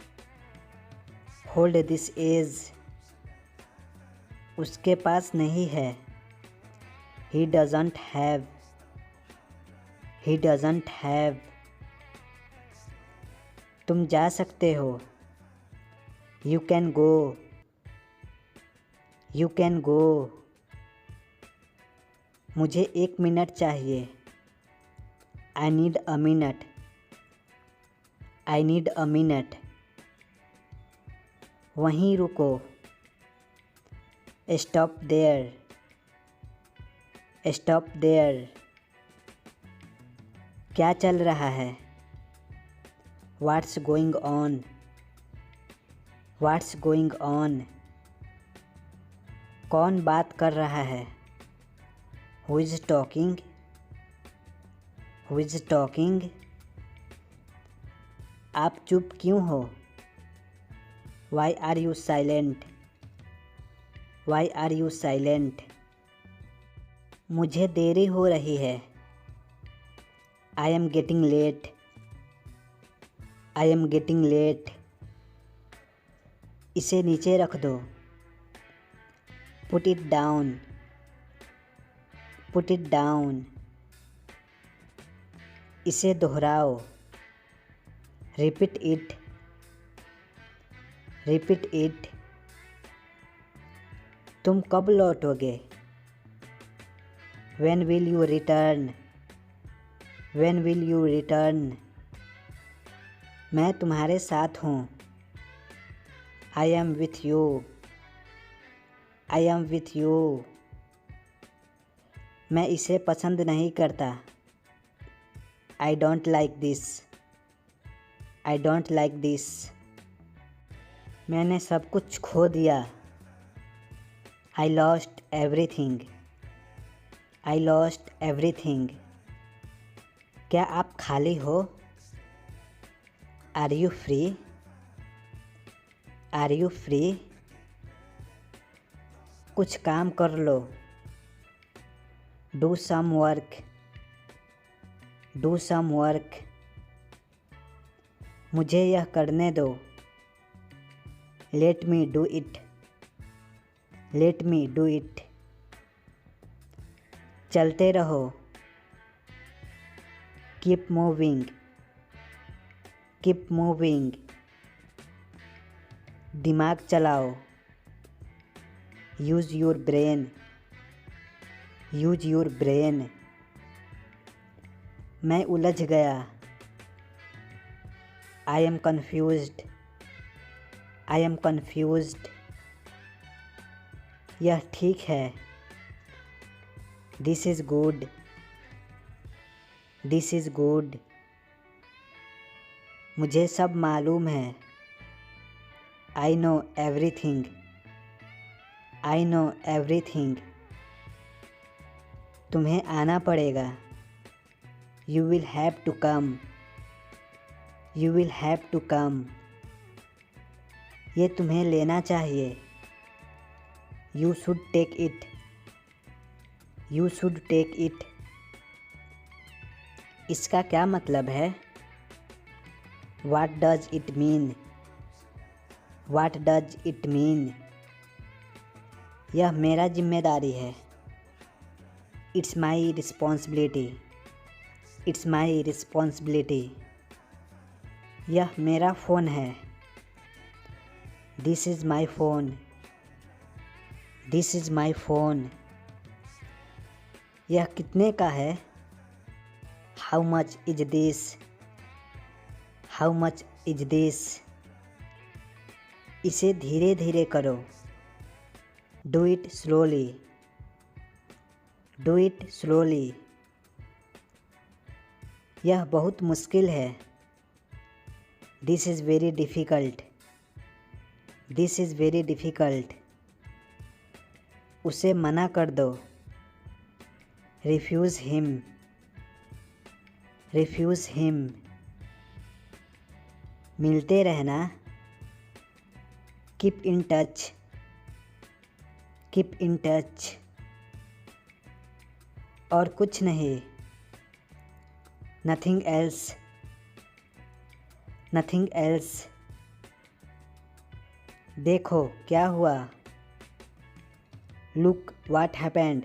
Hold this edge. उसके पास नहीं है। He doesn't have. He doesn't have. तुम जा सकते हो। You can go. You can go. मुझे 1 मिनट चाहिए। I need a minute. I need a minute. वहीं रुको। Stop there. Stop there. क्या चल रहा है? What's going on? What's going on? कौन बात कर रहा है? Who is talking? Who is talking? आप चुप क्यों हो? Why are you silent? Why are you silent? मुझे देरी हो रही है। I am getting late. I am getting late. इसे नीचे रख दो। Put it down. Put it down. इसे दोहराओ। Repeat it. Repeat it. तुम कब लौटोगे? When will you return? When will you return? मैं तुम्हारे साथ हूँ। I am with you. I am with you. मैं इसे पसंद नहीं करता। I don't like this. I don't like this. मैंने सब कुछ खो दिया। I lost everything. I lost everything. क्या आप खाली हो? Are you free? Are you free? कुछ काम कर लो। Do some work. Do some work. मुझे यह करने दो। Let me do it. Let me do it. चलते रहो। Keep moving. Keep moving. दिमाग चलाओ। Use your brain. Use your brain. मैं उलझ गया। I am confused. I am confused. यह ठीक है। This is good. This is good. मुझे सब मालूम है। I know everything. I know everything. तुम्हें आना पड़ेगा। You will have to come. You will have to come. ये तुम्हें लेना चाहिए। You should take it. You should take it. इसका क्या मतलब है? What does it mean? What does it mean? यह मेरा जिम्मेदारी है। It's my responsibility. It's my responsibility. यह मेरा फ़ोन है। This is my phone. This is my phone. यह कितने का है? How much is this? How much is this? इसे धीरे धीरे करो। Do it slowly. Do it slowly. यह बहुत मुश्किल है। This is very difficult. This is very difficult. उसे मना कर दो। Refuse him. Refuse him. मिलते रहना। Keep in touch. Keep in touch. और कुछ नहीं। Nothing else. Nothing else. देखो क्या हुआ। Look what happened.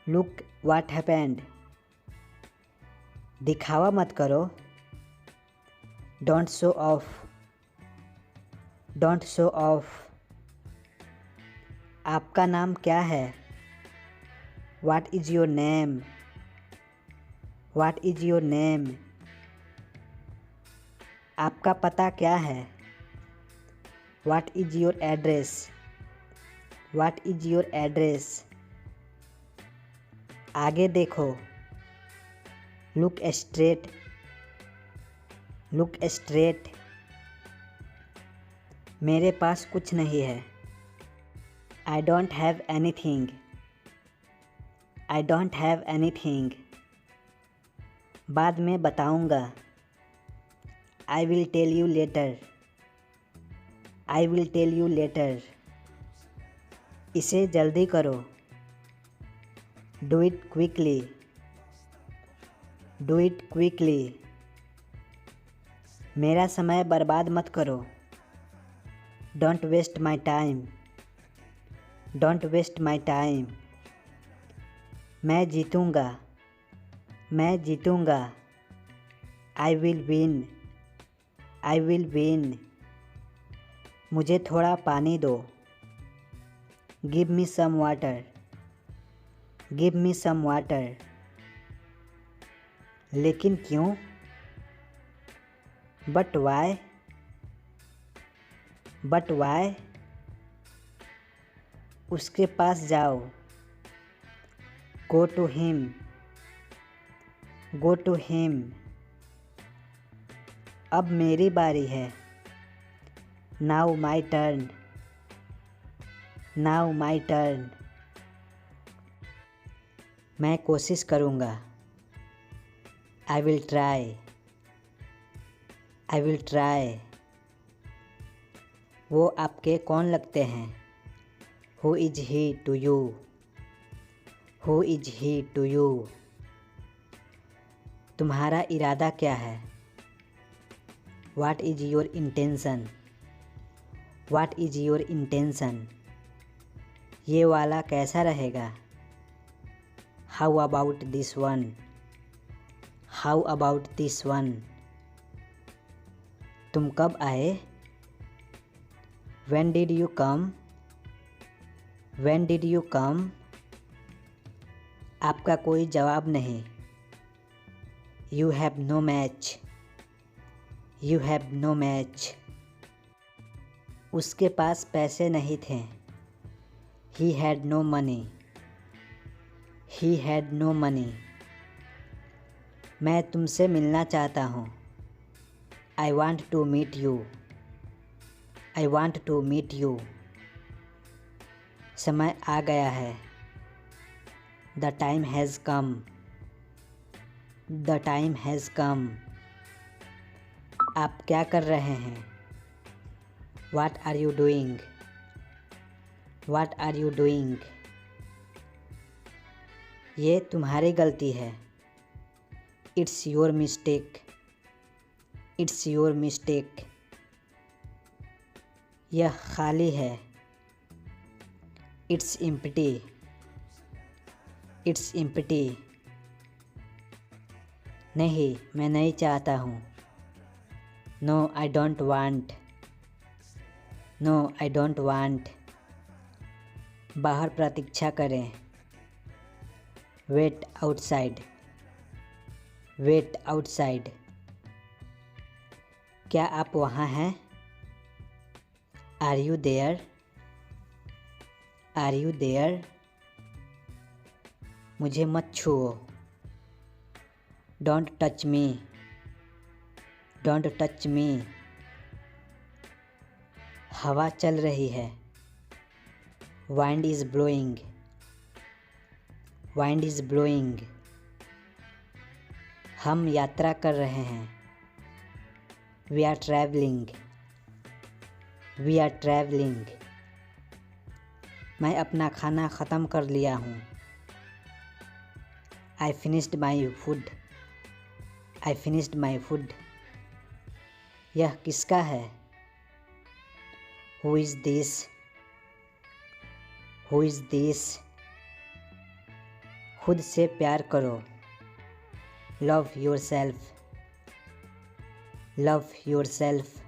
Look what happened. दिखावा मत करो। Don't show off. Don't show off. आपका नाम क्या है? What is your name? What is your name? आपका पता क्या है? What is your address? What is your address? आगे देखो। Look straight. Look straight. मेरे पास कुछ नहीं है। I don't have anything. I don't have anything. बाद में बताऊंगा। I will tell you later. I will tell you later. इसे जल्दी करो। Do it quickly. Do it quickly. मेरा समय बर्बाद मत करो। Don't waste my time. Don't waste my time. मैं जीतूंगा। मैं जीतूंगा। I will win. I will win. मुझे थोड़ा पानी दो। Give me some water. Give me some water. लेकिन क्यों? But why? But why? उसके पास जाओ। Go to him. Go to him. अब मेरी बारी है। Now my turn. Now my turn. मैं कोशिश करूँगा। I will try. I will try. वो आपके कौन लगते हैं? Who is he to you? Who is he to you? तुम्हारा इरादा क्या है? What is your intention? What is your intention? ये वाला कैसा रहेगा? How about this one? How about this one? तुम कब आए? When did you come? When did you come? आपका कोई जवाब नहीं। You have no match. You have no match. उसके पास पैसे नहीं थे। He had no money. He had no money. मैं तुमसे मिलना चाहता हूँ। I want to meet you. I want to meet you. समय आ गया है। The time has come. The time has come. आप क्या कर रहे हैं? What are you doing? What are you doing? ये तुम्हारी गलती है। It's your mistake. It's your mistake. यह खाली है। It's empty. It's empty. नहीं, मैं नहीं चाहता हूँ। No, I don't want. No, I don't want. बाहर प्रतीक्षा करें। Wait outside. Wait outside. क्या आप वहाँ हैं? Are you there? Are you there? मुझे मत छुओ। Don't touch me. Don't touch me. हवा चल रही है। Wind is blowing. Wind is blowing. हम यात्रा कर रहे हैं। We are traveling. We are traveling. मैं अपना खाना ख़त्म कर लिया हूँ। I finished my food. I finished my food. यह किसका है? Who is this? Who is this? खुद से प्यार करो। Love yourself. Love yourself.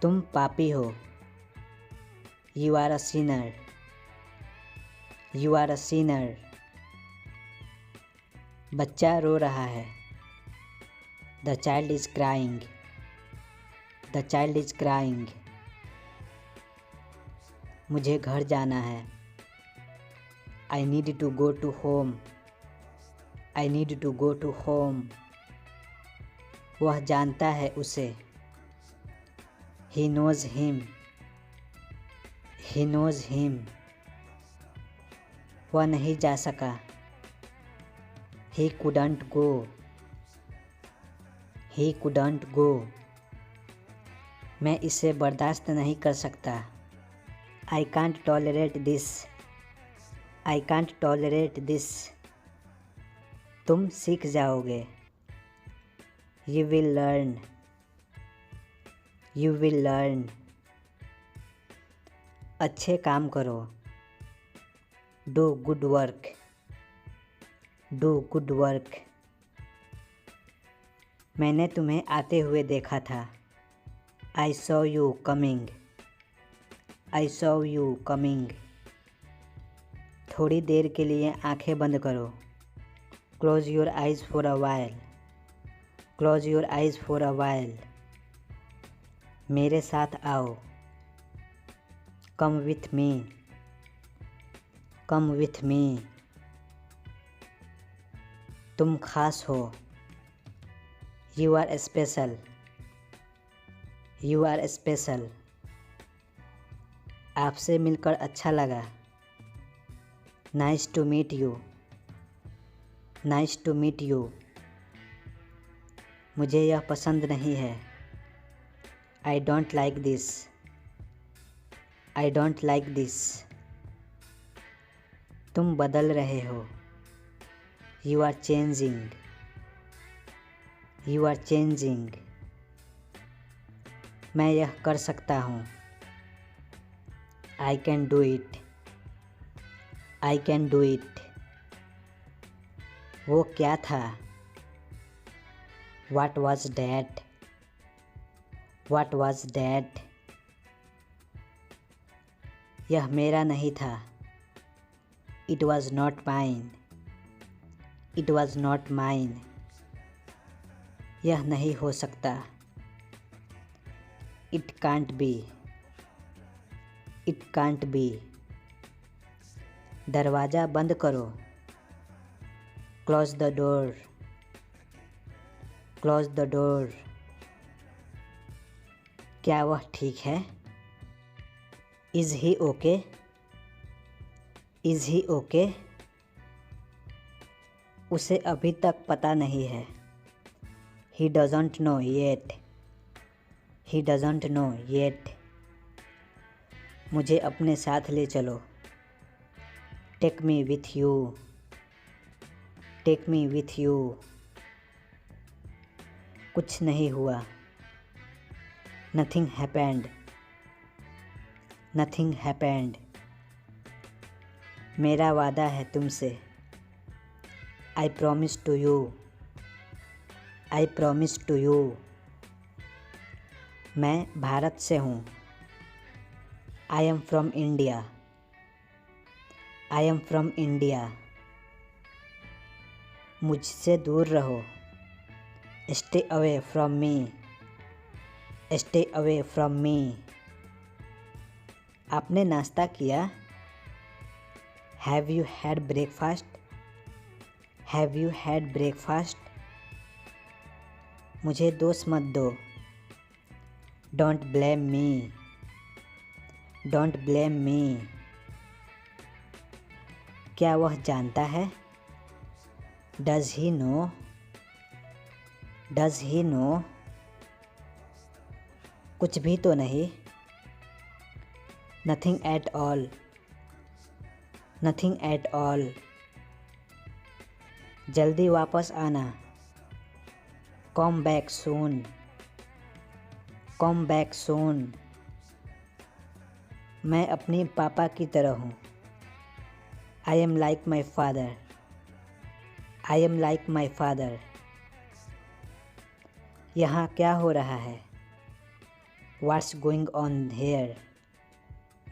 तुम पापी हो। You are a sinner. You are a sinner. बच्चा रो रहा है। The child is crying. The child is crying. मुझे घर जाना है। I need to go to home. I need to go to home. वह जानता है उसे। He knows him. He knows him. वह नहीं जा सका। He couldn't go. He couldn't go. मैं इसे बर्दाश्त नहीं कर सकता। I can't tolerate this. I can't tolerate this. तुम सीख जाओगे। You will learn. You will learn. अच्छे काम करो। Do good work. Do good work. मैंने तुम्हें आते हुए देखा था। I saw you coming. I saw you coming. थोड़ी देर के लिए आंखें बंद करो। Close your eyes for a while. Close your eyes for a while. मेरे साथ आओ। Come with me. Come with me. तुम खास हो। You are special. You are special. आपसे मिलकर अच्छा लगा। Nice to meet you. Nice to meet you. मुझे यह पसंद नहीं है। I don't like this. I don't like this. तुम बदल रहे हो। You are changing. You are changing. मैं यह कर सकता हूँ। I can do it. I can do it. वो क्या था? What was that? What was that? यह मेरा नहीं था। It was not mine. It was not mine. यह नहीं हो सकता। It can't be. It can't be. दरवाज़ा बंद करो। Close the door. Close the door. क्या वह ठीक है? Is he okay? Is he okay? उसे अभी तक पता नहीं है। He doesn't know yet. He doesn't know yet. मुझे अपने साथ ले चलो। Take me with you. Take me with you. कुछ नहीं हुआ। Nothing happened. Nothing happened. मेरा वादा है तुमसे। I promise to you. I promise to you. मैं भारत से हूँ। I am from India. I am from India. मुझसे दूर रहो। Stay away from me. Stay away from me. आपने नाश्ता किया? Have you had breakfast? Have you had breakfast? मुझे दोष मत दो। Don't blame me. Don't blame me. क्या वह जानता है? Does he know? Does he no? कुछ भी तो नहीं। Nothing at all. Nothing at all. जल्दी वापस आना। Come back soon. Come back soon. मैं अपने पापा की तरह हूँ। I am like my father. I am like my father. यहाँ क्या हो रहा है? What's going on here?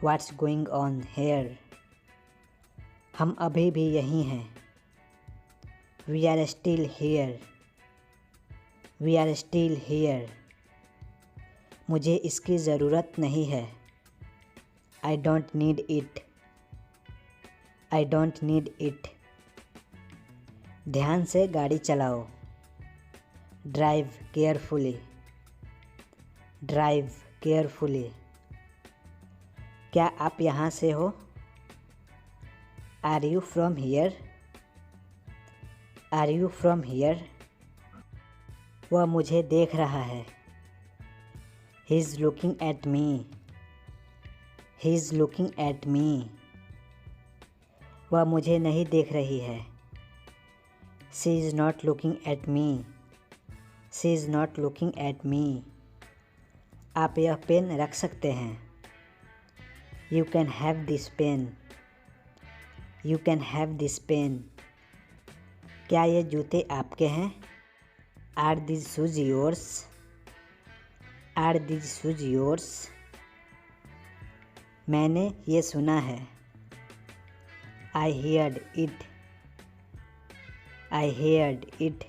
What's going on here? हम अभी भी यहीं हैं। We are still here. We are still here. मुझे इसकी ज़रूरत नहीं है। I don't need it. I don't need it. ध्यान से गाड़ी चलाओ। Drive carefully. Drive carefully. क्या आप यहाँ से हो? Are you from here? Are you from here? वह मुझे देख रहा है। He is looking at me. He is looking at me. वह मुझे नहीं देख रही है। She is not looking at me. She is not looking at me. आप यह पेन रख सकते हैं। You can have this pen. You can have this pen. क्या ये जूते आपके हैं? Are this shoes yours? Are this shoes yours? मैंने ये सुना है। I heard it. I heard it.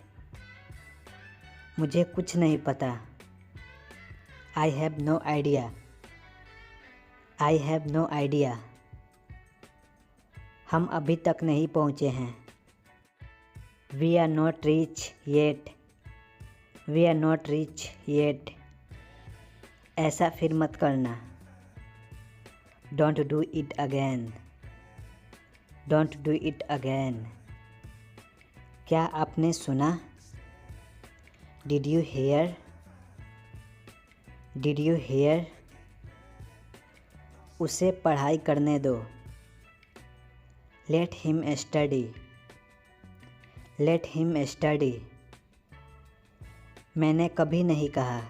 मुझे कुछ नहीं पता। I have no idea. I have no idea. हम अभी तक नहीं पहुँचे हैं। We are not reach yet. We are not reach yet. ऐसा फिर मत करना। Don't do it again. Don't do it again. क्या आपने सुना? Did you hear? Did you hear? उसे पढ़ाई करने दो। Let him study. Let him study. मैंने कभी नहीं कहा।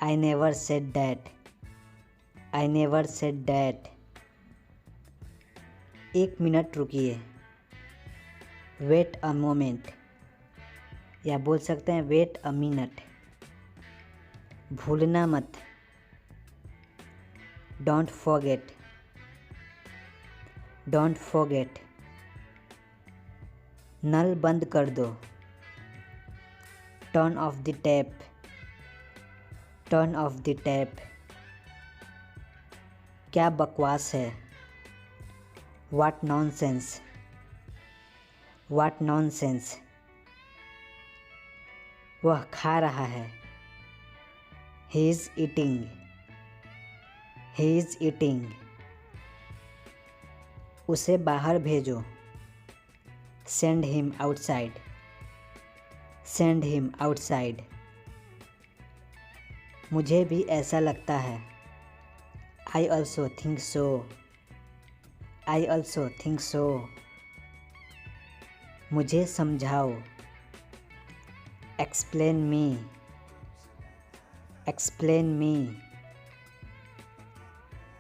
I never said that. I never said that. एक मिनट रुकिए। Wait a moment. या बोल सकते हैं वेट अ मिनट। भूलना मत। Don't forget. Don't forget. नल बंद कर दो। Turn off the tap. Turn off the tap. क्या बकवास है। What nonsense. What nonsense. वह खा रहा है। He is eating. He is eating. उसे बाहर भेजो। Send him outside. Send him outside. मुझे भी ऐसा लगता है। I also think so. I also think so. मुझे समझाओ। Explain me. Explain me.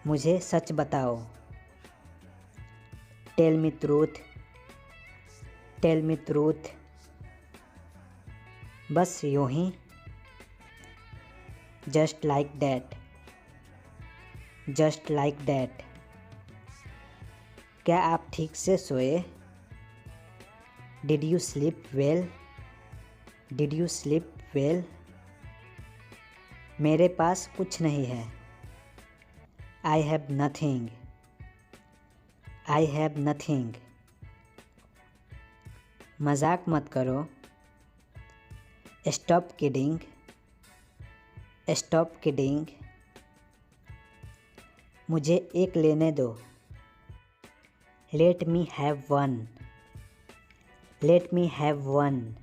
मुझे सच बताओ। Tell me truth. Tell me truth. बस यूं ही। Just like that. Just like that. क्या आप ठीक से सोए। Did you sleep well. Did you sleep well. मेरे पास कुछ नहीं है। I have nothing. I have nothing. मजाक मत करो। Stop kidding. Stop kidding. मुझे एक लेने दो। Let me have one. Let me have one.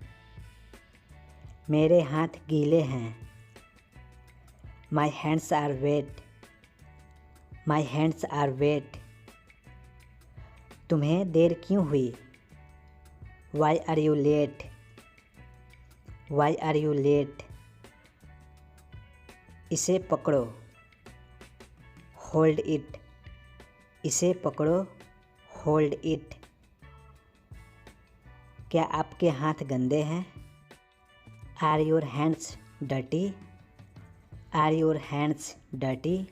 मेरे हाथ गीले हैं। My hands are wet. My hands are wet. तुम्हें देर क्यों हुई। Why are you late. Why are you late. इसे पकड़ो। Hold it. इसे पकड़ो। Hold it. क्या आपके हाथ गंदे हैं। Are your hands dirty. Are your hands dirty.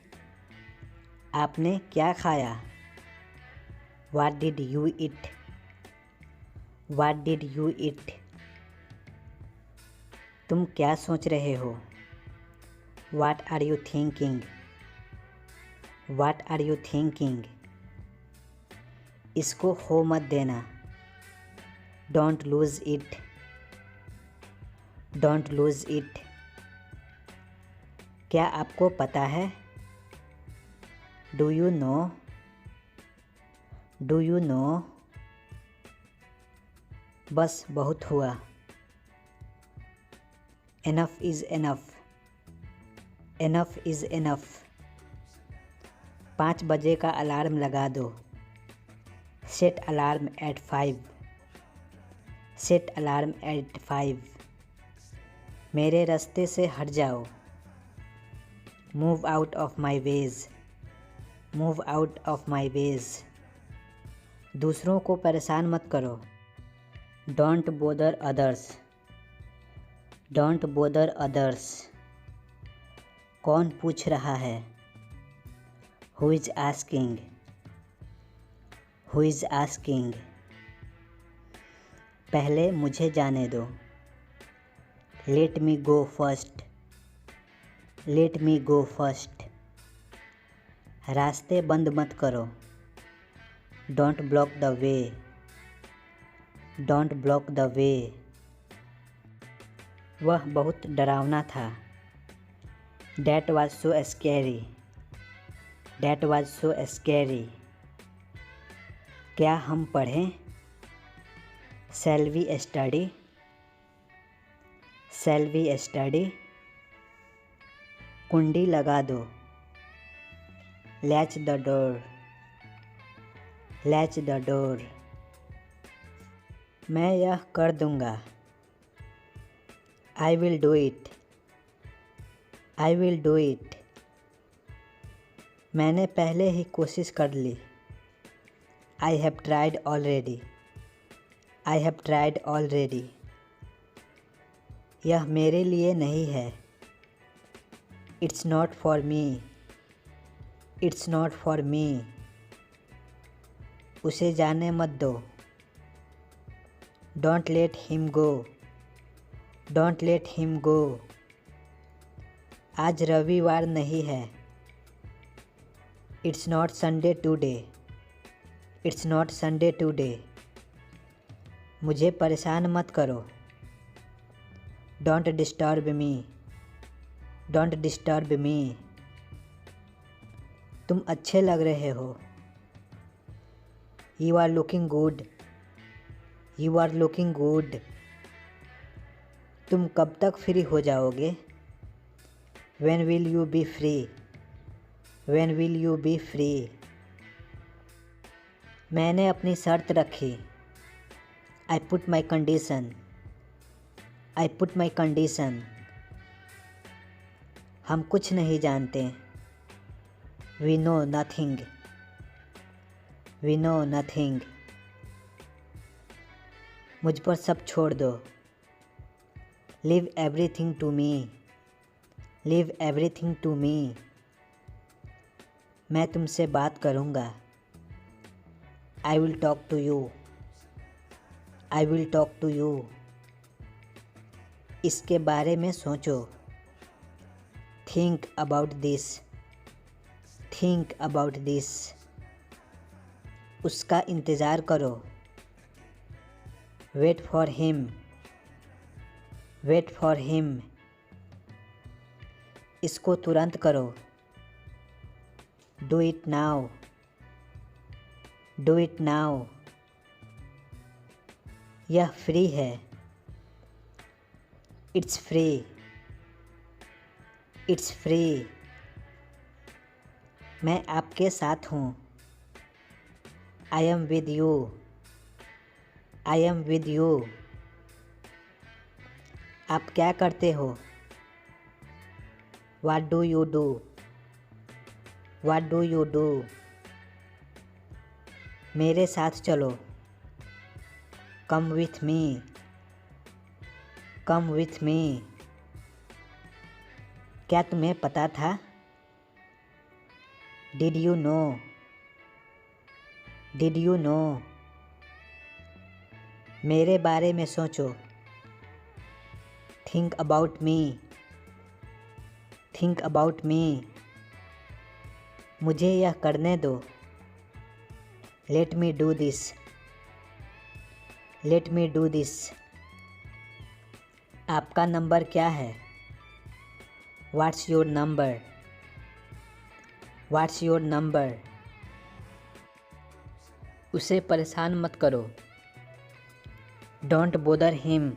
आपने क्या खाया। What did you eat. What did you eat. तुम क्या सोच रहे हो। What are you thinking. What are you thinking. इसको खो मत देना। Don't lose it. Don't lose it. क्या आपको पता है। Do you know. Do you know. बस बहुत हुआ। Enough is enough. Enough is enough. 5 बजे का अलार्म लगा दो। Set alarm at 5। Set alarm at 5। मेरे रास्ते से हट जाओ। Move out of my ways. Move out of my ways. दूसरों को परेशान मत करो। Don't bother others. Don't bother others. कौन पूछ रहा है। Who is asking. Who is asking. पहले मुझे जाने दो। Let me go first. Let me go first. रास्ते बंद मत करो। Don't block the way. Don't block the way. वह बहुत डरावना था। That was so scary. That was so scary. क्या हम पढ़ें। Shall we study. Shall we study. कुंडी लगा दो। Latch the door. Latch the door. मैं यह कर दूंगा। I will do it. I will do it. मैंने पहले ही कोशिश कर ली। I have tried already. I have tried already. यह मेरे लिए नहीं है। It's not for me. It's not for me. उसे जाने मत दो। Don't let him go. Don't let him go. आज रविवार नहीं है। It's not Sunday today. It's not Sunday today. मुझे परेशान मत करो। Don't disturb me. Don't disturb me. तुम अच्छे लग रहे हो। You are looking good. You are looking good. तुम कब तक फ्री हो जाओगे? When will you be free? When will you be free? मैंने अपनी शर्त रखी। I put my condition. I put my condition. हम कुछ नहीं जानते। We know nothing. We know nothing. मुझ पर सब छोड़ दो। Leave everything to me. Leave everything to me. मैं तुमसे बात करूँगा। I will talk to you. I will talk to you. इसके बारे में सोचो। Think about this. Think about this. उसका इंतज़ार करो। Wait for him. Wait for him. इसको तुरंत करो। Do it now. Do it now. यह फ्री है। It's free. It's free. मैं आपके साथ हूँ। I am with you. I am with you. आप क्या करते हो? What do you do? What do you do? मेरे साथ चलो। Come with me. Come with me. क्या तुम्हें पता था? Did you know? Did you know? मेरे बारे में सोचो। Think about me. Think about me. मुझे यह करने दो। Let me do this. Let me do this. आपका नंबर क्या है? What's your number? What's your number? उसे परेशान मत करो। Don't bother him.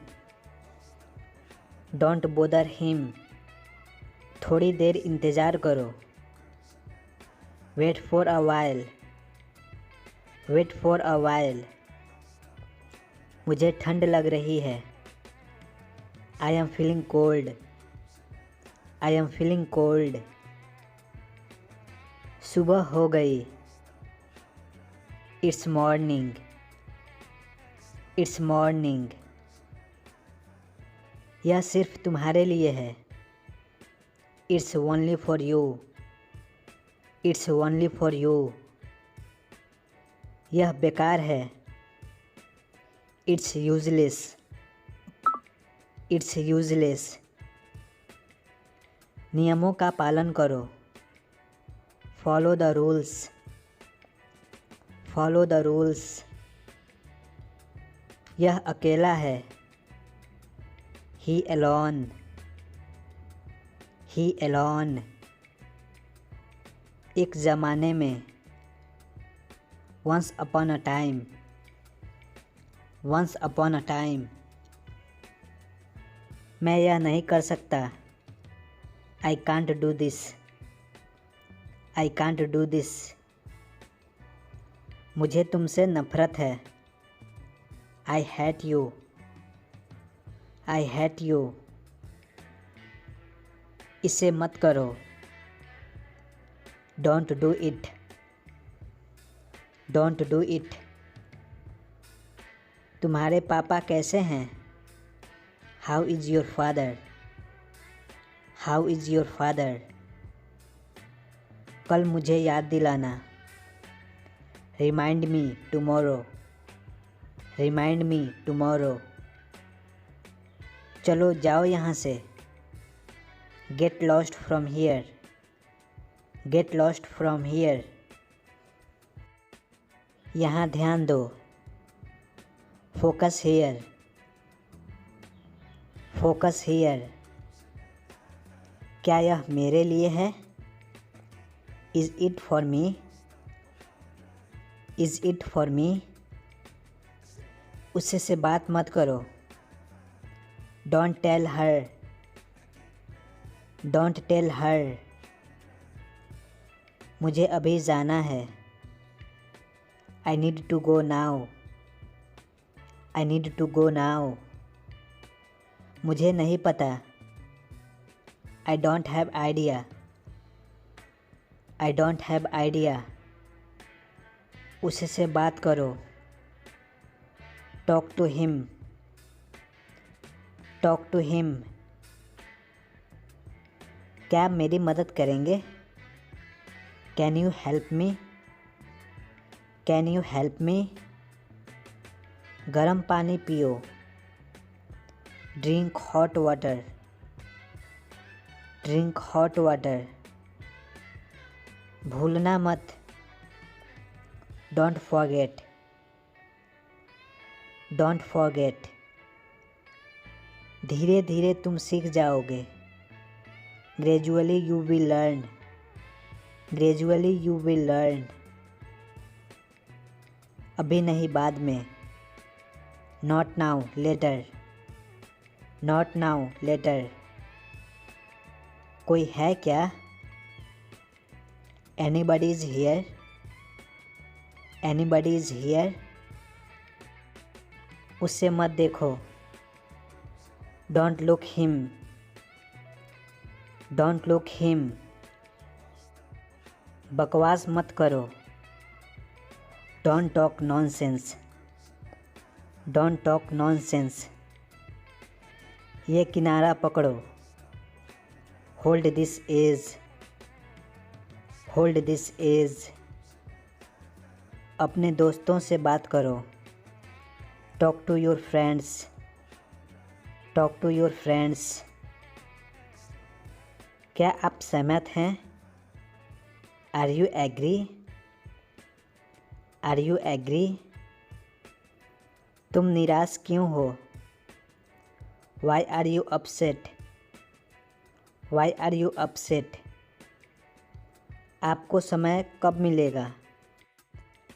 Don't bother him. थोड़ी देर इंतज़ार करो। Wait for a while. Wait for a while. मुझे ठंड लग रही है। I am feeling cold. I am feeling cold. सुबह हो गई। It's morning. It's morning. यह सिर्फ तुम्हारे लिए है। It's only for you. It's only for you. यह बेकार है। It's useless. It's useless. नियमों का पालन करो। Follow the rules. Follow the rules. यह अकेला है। He alone. He alone. एक ज़माने में। Once upon a time. Once upon a time. मैं यह नहीं कर सकता। I can't do this. I can't do this. मुझे तुमसे नफ़रत है। I hate you. I hate you. इसे मत करो। Don't do it. Don't do it. तुम्हारे पापा कैसे हैं? How is your father? How is your father? कल मुझे याद दिलाना। Remind me tomorrow, remind me tomorrow. चलो जाओ यहाँ से, get lost from here, get lost from here. यहाँ ध्यान दो, फोकस हियर, फोकस हियर। क्या यह मेरे लिए है? Is it for me, is it for me. उससे से बात मत करो, don't tell her, don't tell her. मुझे अभी जाना है, I need to go now, I need to go now. मुझे नहीं पता, I don't have idea, I don't have idea. उससे बात करो, talk to him, talk to him. क्या आप मेरी मदद करेंगे? Can you help me, can you help मी। गर्म पानी पियो, drink hot water, drink hot water. भूलना मत, डोंट फॉरगेट, डोंट फॉरगेट। धीरे धीरे तुम सीख जाओगे, gradually you will learn, gradually you will learn. अभी नहीं, बाद में, not now later, not now later. कोई है क्या? Anybody is here, anybody is here. उससे मत देखो, don't look him, don't look him. बकवास मत करो, don't talk nonsense, don't talk nonsense. ये किनारा पकड़ो, hold this edge, hold this edge. अपने दोस्तों से बात करो, talk to your friends, talk to your friends. क्या आप सहमत हैं? Are you agree, are you agree. तुम निराश क्यों हो? Why are you upset, why are you upset. आपको समय कब मिलेगा?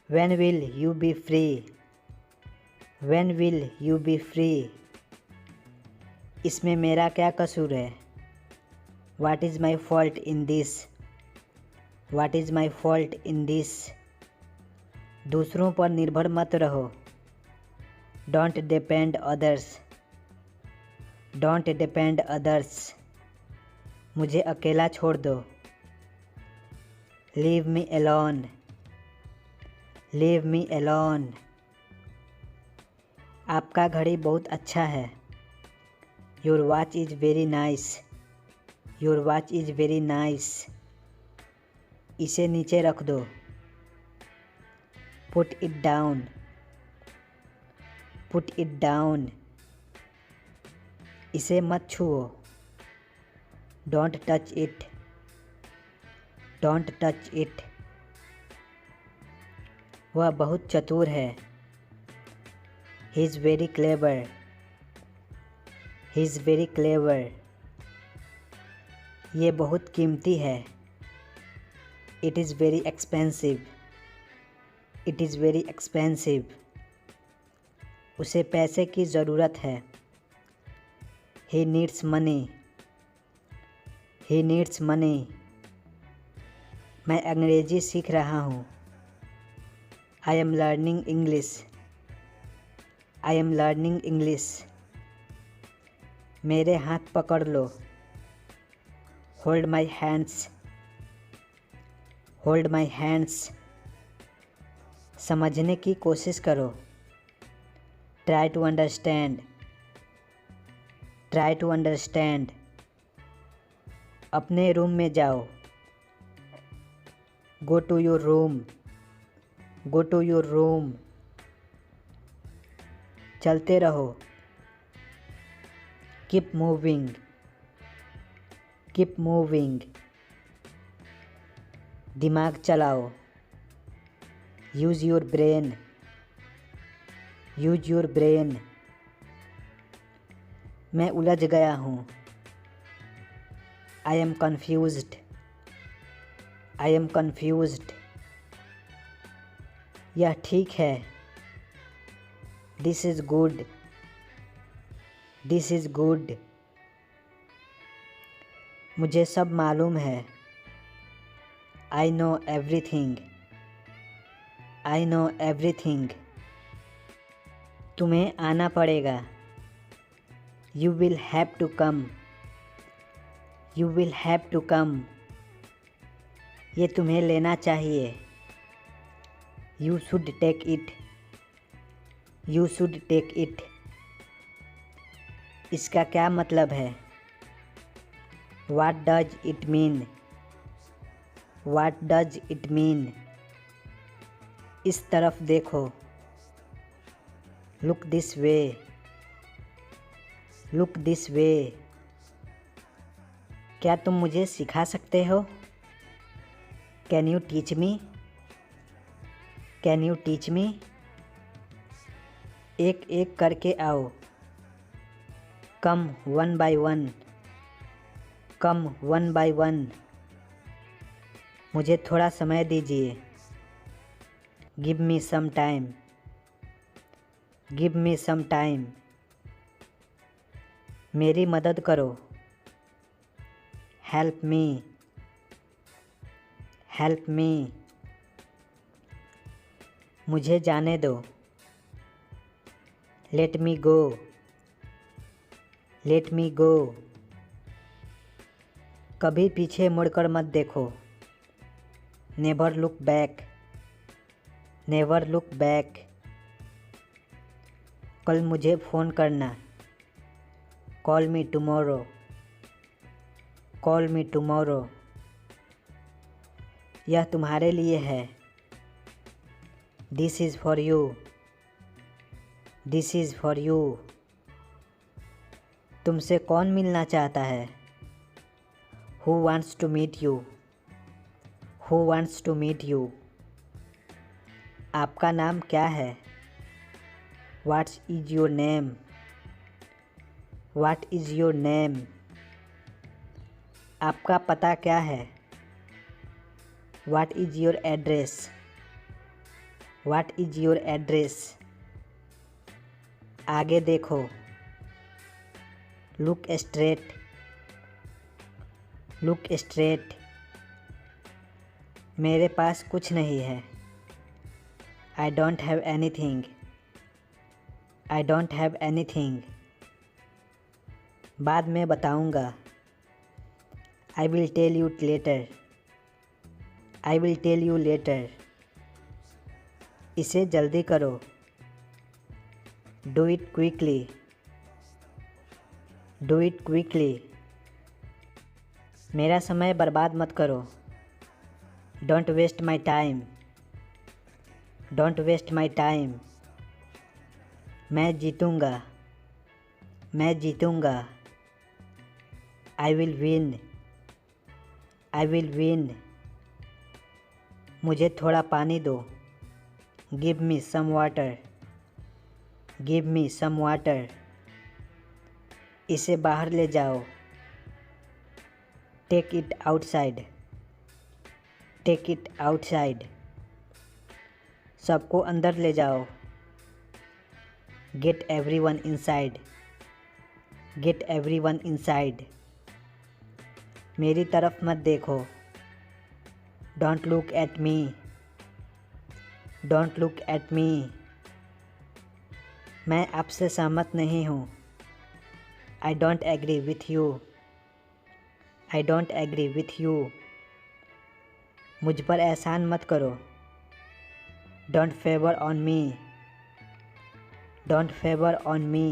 When will you be free, when will you be free. इसमें मेरा क्या कसूर है? What is my fault in this, what is my fault in this. दूसरों पर निर्भर मत रहो, don't depend others, don't depend others. मुझे अकेला छोड़ दो, leave me alone, leave me alone. आपका घड़ी बहुत अच्छा है, your watch is very nice, your watch is very nice. इसे नीचे रख दो, put it down, put it down. इसे मत छुओ, don't touch it, don't touch it. वह बहुत चतुर है, he is very clever, he is very clever. ये बहुत कीमती है, it is very expensive, it is very expensive. उसे पैसे की ज़रूरत है, he needs money, he needs money. मैं अंग्रेज़ी सीख रहा हूँ, I am learning English, I am learning English. मेरे हाथ पकड़ लो, hold my hands, hold my hands. समझने की कोशिश करो, try to understand, try to understand. अपने रूम में जाओ, go to your room, go to your room. चलते रहो। Keep moving. Keep moving. दिमाग चलाओ। Use your brain. Use your brain. मैं उलझ गया हूँ। I am confused. I am confused. यह ठीक है। This is good. This is good. मुझे सब मालूम है। I know everything. I know everything. तुम्हें आना पड़ेगा। You will have to come. You will have to come. ये तुम्हें लेना चाहिए। You should take it. You should take it. इसका क्या मतलब है? What does it mean? What does it mean? इस तरफ देखो। Look this way. Look this way. क्या तुम मुझे सिखा सकते हो? Can you teach me? Can you teach me? एक एक करके आओ। Come one by one. Come one by one. मुझे थोड़ा समय दीजिए। Give me some time. Give me some time. मेरी मदद करो। Help me. Help me. मुझे जाने दो। Let me go. Let me go. कभी पीछे मुड़कर मत देखो। Never look back. Never look back. कल मुझे फ़ोन करना। Call me tomorrow. Call me tomorrow. यह तुम्हारे लिए है। This is for you. This is for you. तुमसे कौन मिलना चाहता है? Who wants to meet you? Who wants to meet you? आपका नाम क्या है? What is your name? What is your name? आपका पता क्या है? What is your address? What is your address? आगे देखो। Look straight. Look straight. मेरे पास कुछ नहीं है। I don't have anything. I don't have anything. बाद में बताऊंगा। I will tell you later. I will tell you later. इसे जल्दी करो। Do it quickly. Do it quickly. मेरा समय बर्बाद मत करो। Don't waste my time. Don't waste my time. मैं जीतूंगा। मैं जीतूंगा। I will win. I will win. मुझे थोड़ा पानी दो। Give me some water. Give me some water. इसे बाहर ले जाओ। Take it outside. Take it outside. सबको अंदर ले जाओ। Get everyone inside. Get everyone inside. मेरी तरफ मत देखो। Don't look at me. Don't look at me. मैं आपसे सहमत नहीं हूँ। I don't agree with you. I don't agree with you. मुझ पर एहसान मत करो। Don't favor on me. Don't favor on me.